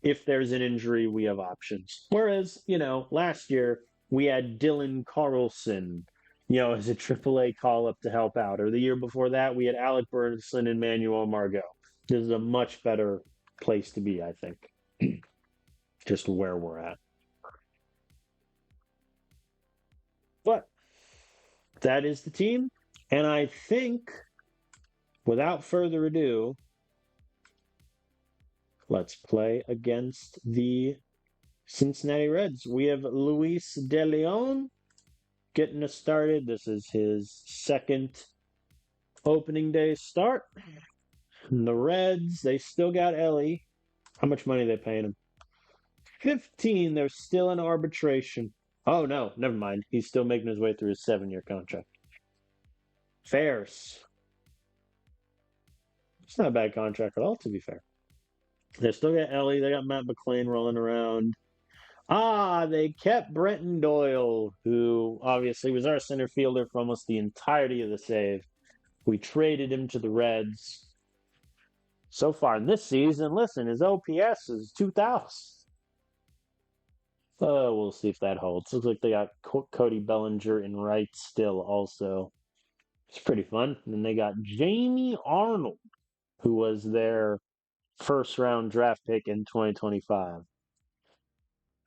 If there's an injury, we have options. Whereas, last year we had Dylan Carlson, as a AAA call up to help out. Or the year before that, we had Alec Burleson and Manuel Margot. This is a much better place to be, I think, just where we're at. But that is the team. And I think, without further ado, let's play against the Cincinnati Reds. We have Luis De Leon getting us started. This is his second opening day start. And the Reds, they still got Ellie. How much money are they paying him? 15. They're still in arbitration. Oh, no, never mind. He's still making his way through his 7-year contract. Fairs. It's not a bad contract at all, to be fair. They still got Ellie. They got Matt McLean rolling around. They kept Brenton Doyle, who obviously was our center fielder for almost the entirety of the save. We traded him to the Reds. So far in this season, listen, his OPS is 2,000. We'll see if that holds. Looks like they got Cody Bellinger in right still also. It's pretty fun. And then they got Jamie Arnold, who was their first-round draft pick in 2025.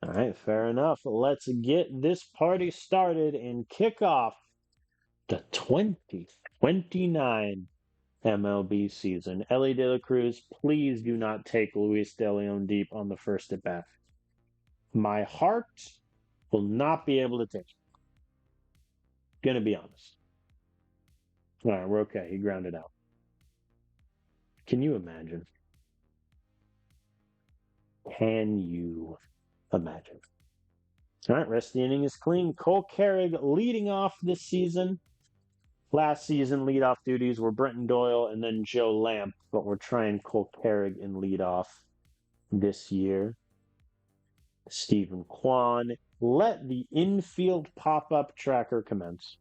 All right, fair enough. Let's get this party started and kick off the 2029 MLB season. Ellie De La Cruz, please do not take Luis De Leon deep on the first at bat. My heart will not be able to take it. Gonna be honest. All right, we're okay. He grounded out. Can you imagine? Can you imagine? All right, rest of the inning is clean. Cole Carrig leading off this season. Last season, leadoff duties were Brenton Doyle and then Joe Lamp, but we're trying Cole Carrig in leadoff this year. Stephen Kwan. Let the infield pop-up tracker commence.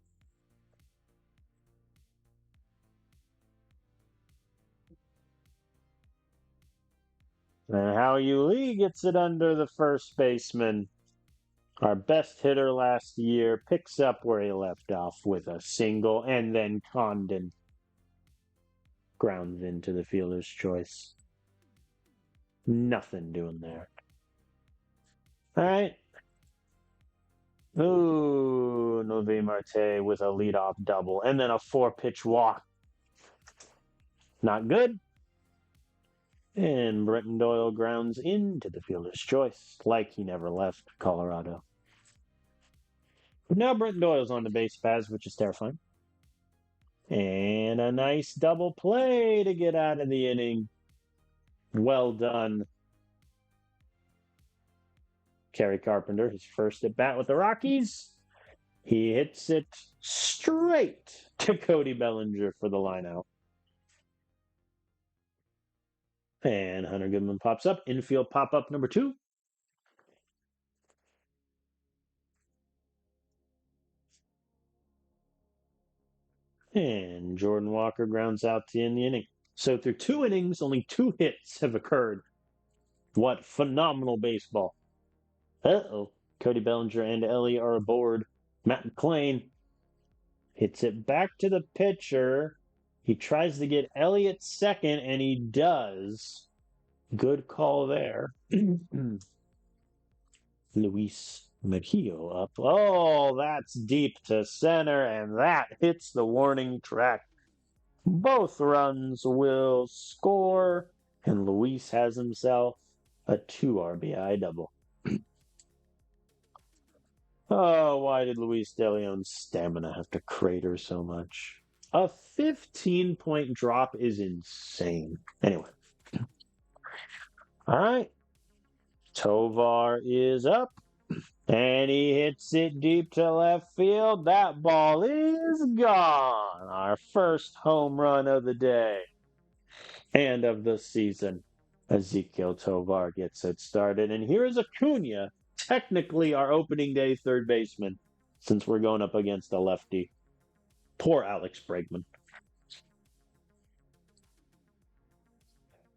And Howie Lee gets it under the first baseman. Our best hitter last year picks up where he left off with a single, and then Condon grounds into the fielder's choice. Nothing doing there. All right. Ooh, Novi Marte with a leadoff double, and then a 4-pitch walk. Not good. And Brenton Doyle grounds into the fielder's choice, like he never left Colorado. But now Brenton Doyle's on the base paths, which is terrifying. And a nice double play to get out of the inning. Well done. Kerry Carpenter, his first at bat with the Rockies. He hits it straight to Cody Bellinger for the lineout. And Hunter Goodman pops up. Infield pop-up number 2. And Jordan Walker grounds out to end the inning. So through 2 innings, only 2 hits have occurred. What phenomenal baseball. Uh-oh. Cody Bellinger and Ellie are aboard. Matt McLean hits it back to the pitcher. He tries to get Elliott second, and he does. Good call there. Luis Mejio up. Oh, that's deep to center, and that hits the warning track. Both runs will score, and Luis has himself a 2 RBI double. Oh, why did Luis De Leon's stamina have to crater so much? A 15-point drop is insane. Anyway. All right. Tovar is up. And he hits it deep to left field. That ball is gone. Our first home run of the day and of the season. Ezequiel Tovar gets it started. And here's Acuna, technically our opening day third baseman, since we're going up against a lefty. Poor Alex Bregman.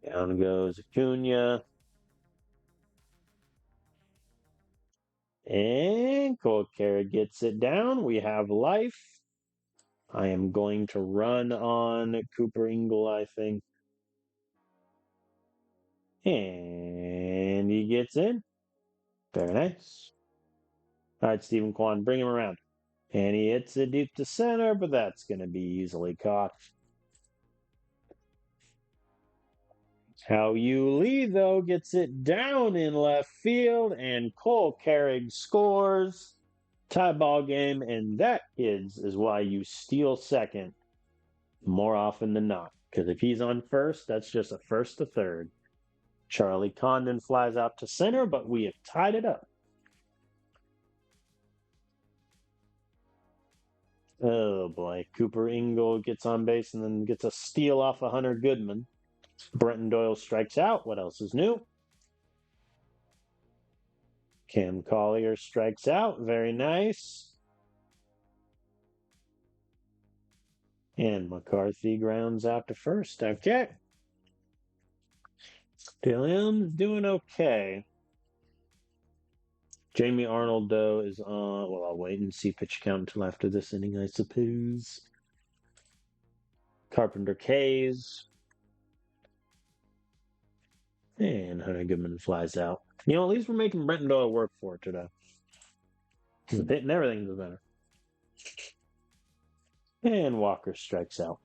Down goes Acuna. And Cole Carrick gets it down. We have life. I am going to run on Cooper Ingle, I think. And he gets in. Very nice. All right, Stephen Kwan, bring him around. And he hits it deep to center, but that's going to be easily caught. How Yu Lee, though, gets it down in left field, and Cole Carrick scores. Tie ball game, and that, kids, is why you steal second more often than not. Because if he's on first, that's just a first to third. Charlie Condon flies out to center, but we have tied it up. Oh boy. Cooper Ingle gets on base and then gets a steal off of Hunter Goodman. Brenton Doyle strikes out. What else is new? Cam Collier strikes out. Very nice. And McCarthy grounds out to first. Okay. Dillon's doing okay. Jamie Arnold, though, is on. Well, I'll wait and see pitch count until after this inning, I suppose. Carpenter K's. And Hunter Goodman flies out. You know, at least we're making Brenton Doyle work for it today. The hit and everything does better. And Walker strikes out.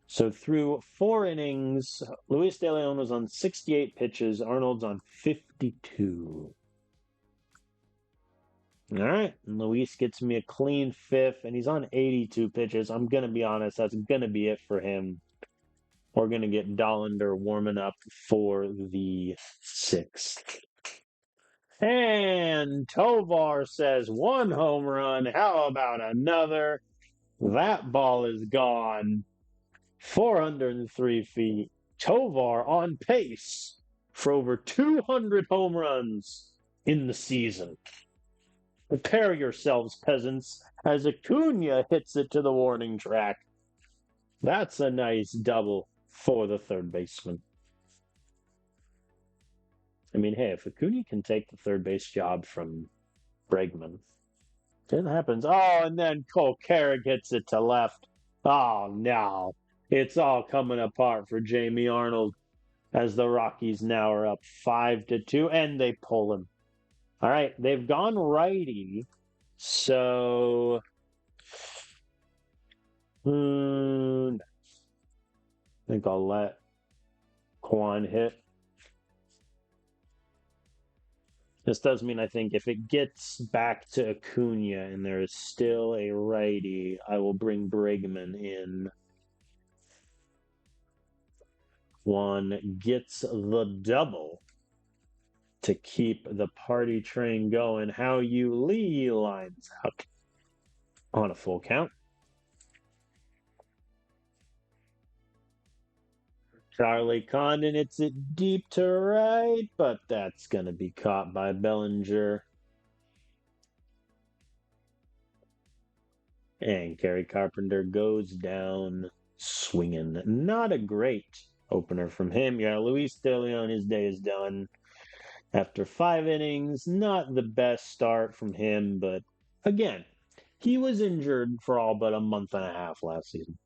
So through 4 innings, Luis De Leon was on 68 pitches. Arnold's on 52. All right. And Luis gets me a clean 5th, and he's on 82 pitches. I'm going to be honest, that's going to be it for him. We're going to get Dollander warming up for the 6th. And Tovar says 1 home run. How about another? That ball is gone. 403 feet. Tovar on pace for over 200 home runs in the season. Prepare yourselves, peasants, as Acuna hits it to the warning track. That's a nice double for the third baseman. I mean, hey, if Acuna can take the third base job from Bregman, it happens. Oh, and then Cole Carrick hits it to left. Oh, no. It's all coming apart for Jamie Arnold as the Rockies now are up 5-2, and they pull him. All right, they've gone righty, so I think I'll let Kwan hit. This does mean, I think, if it gets back to Acuna and there is still a righty, I will bring Bregman in. One gets the double to keep the party train going. How Yu Lee lines out on a full count. Charlie Condon hits it deep to right, but that's going to be caught by Bellinger. And Kerry Carpenter goes down swinging. Not a great opener from him. Yeah, Luis De Leon, his day is done. After 5 innings, not the best start from him, but again, he was injured for all but a month and a half last season.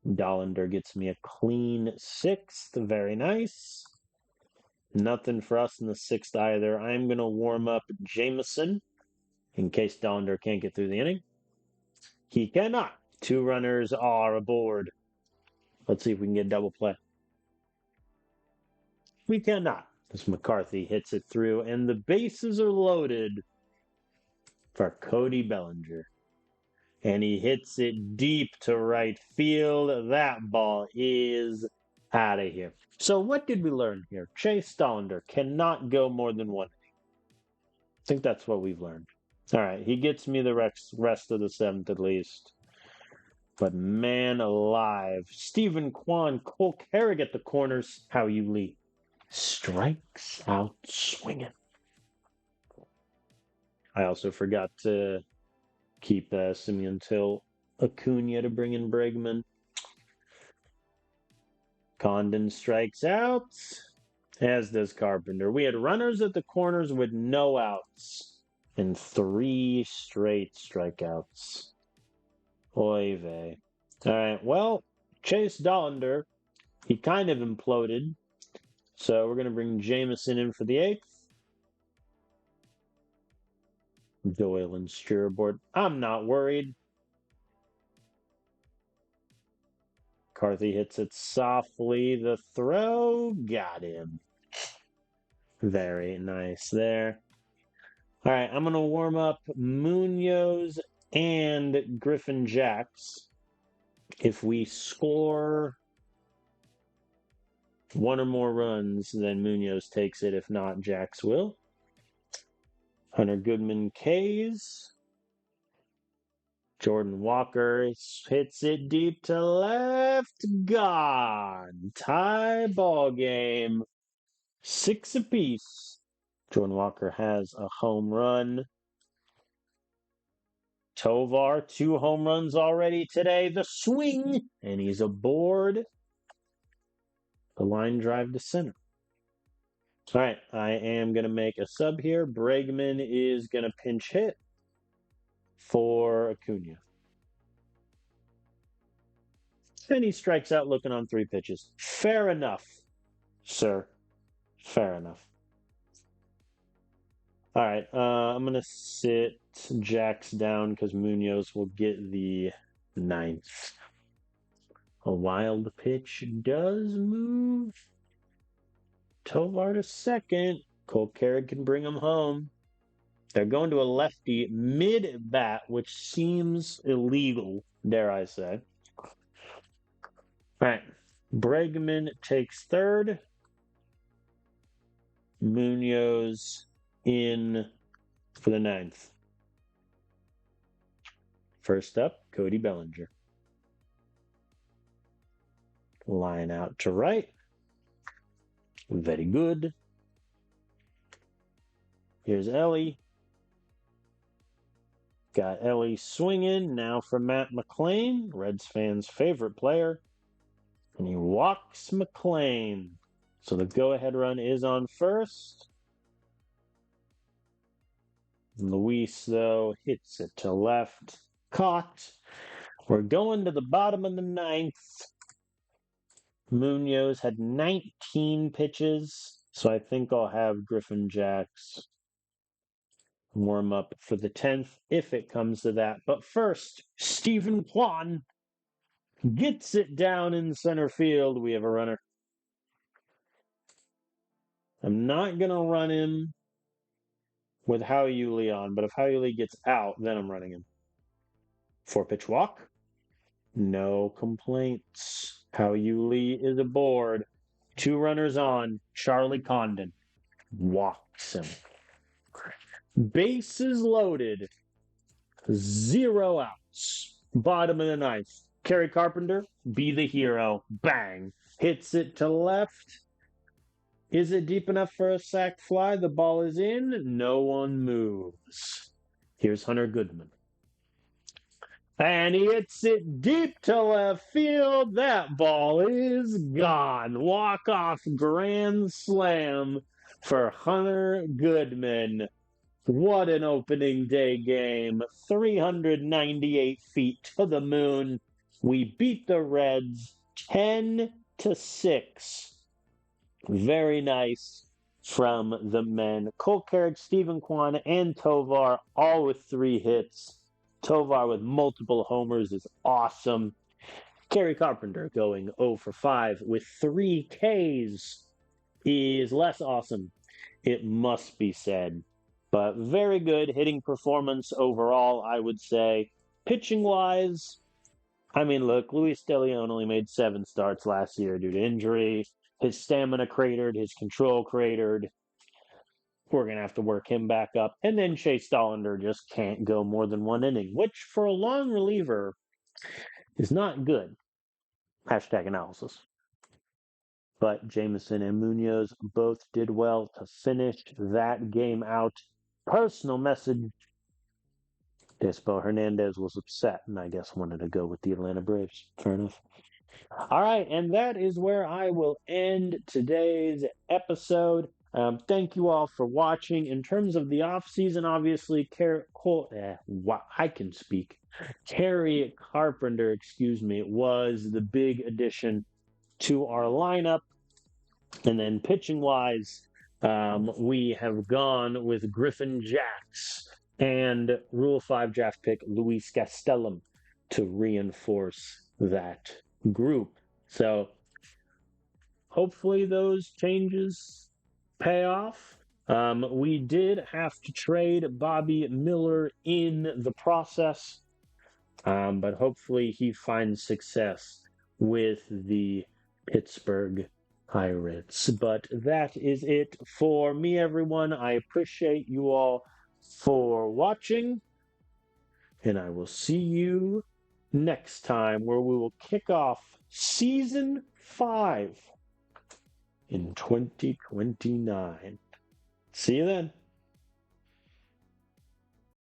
Dollander gets me a clean 6th. Very nice. Nothing for us in the 6th either. I'm going to warm up Jameson in case Dollander can't get through the inning. He cannot. 2 runners are aboard. Let's see if we can get double play. We cannot, as McCarthy hits it through, and the bases are loaded for Cody Bellinger. And he hits it deep to right field. That ball is out of here. So what did we learn here? Chase Dollander cannot go more than 1 inning. think that's what we've learned. All right, he gets me the rest of the seventh at least. But man alive. Stephen Kwan, Cole Carrick at the corners. How you Lee strikes out swinging. I also forgot to keep Simeon Till Acuna to bring in Bregman. Condon strikes out, as does Carpenter. We had runners at the corners with no outs and 3 straight strikeouts. Oy vey. All right, well, Chase Dollander, he kind of imploded. So we're going to bring Jameson in for the 8th. Doyle and Steerboard. I'm not worried. Carthy hits it softly. The throw got him. Very nice there. All right, I'm going to warm up Munoz and Griffin Jacks. If we score 1 or more runs, then Munoz takes it. If not, Jacks will. Hunter Goodman K's. Jordan Walker hits it deep to left. Gone. Tie ball game. 6 apiece. Jordan Walker has a home run. Tovar, 2 home runs already today. The swing, and he's aboard. The line drive to center. All right, I am going to make a sub here. Bregman is going to pinch hit for Acuna. And he strikes out looking on 3 pitches. Fair enough, sir. Fair enough. All right, I'm going to sit Jacks down because Munoz will get the 9th. A wild pitch does move. Tovar to second. Cole Carrick can bring him home. They're going to a lefty mid-bat, which seems illegal, dare I say. All right. Bregman takes 3rd. Munoz in for the 9th. First up, Cody Bellinger. Line out to right. Very good. Here's Ellie. Got Ellie swinging. Now for Matt McLean, Reds fans' favorite player. And he walks McLean. So the go-ahead run is on first. Luis, though, hits it to left. Caught. We're going to the bottom of the 9th. Munoz had 19 pitches, so I think I'll have Griffin Jacks warm up for the 10th if it comes to that. But first, Stephen Kwan gets it down in center field. We have a runner. I'm not going to run him with Howie Yuli on, but if Howie Yuli gets out, then I'm running him. 4-pitch walk. No complaints. Howie Yuli is aboard. 2 runners on. Charlie Condon walks him. Bases loaded. 0 outs. Bottom of the 9th. Kerry Carpenter, be the hero. Bang. Hits it to left. Is it deep enough for a sac fly? The ball is in. No one moves. Here's Hunter Goodman. And he hits it deep to left field. That ball is gone. Walk-off grand slam for Hunter Goodman. What an opening day game. 398 feet to the moon. We beat the Reds 10-6. Very nice from the men. Cole Carrick, Stephen Kwan, and Tovar all with 3 hits. Tovar with multiple homers is awesome. Kerry Carpenter going 0 for 5 with 3 Ks is less awesome, it must be said. But very good hitting performance overall, I would say. Pitching-wise, I mean, look, Luis De Leon only made 7 starts last year due to injury. His stamina cratered, his control cratered. we're going to have to work him back up. And then Chase Dollander just can't go more than one inning, which for a long reliever is not good. Hashtag analysis. But Jameson and Munoz both did well to finish that game out. Personal message. Despo Hernandez was upset and I guess wanted to go with the Atlanta Braves. Fair enough. All right, and that is where I will end today's episode. Thank you all for watching. In terms of the offseason, obviously, I can speak. Kerry Carpenter, was the big addition to our lineup. And then pitching-wise, we have gone with Griffin Jax and Rule 5 draft pick Luis Gastelum to reinforce that group. So hopefully those changes pay off. We did have to trade Bobby Miller in the process, but hopefully he finds success with the Pittsburgh Pirates. But that is it for me, everyone. I appreciate you all for watching, and I will see you next time where we will kick off Season 5 in 2029. See you then.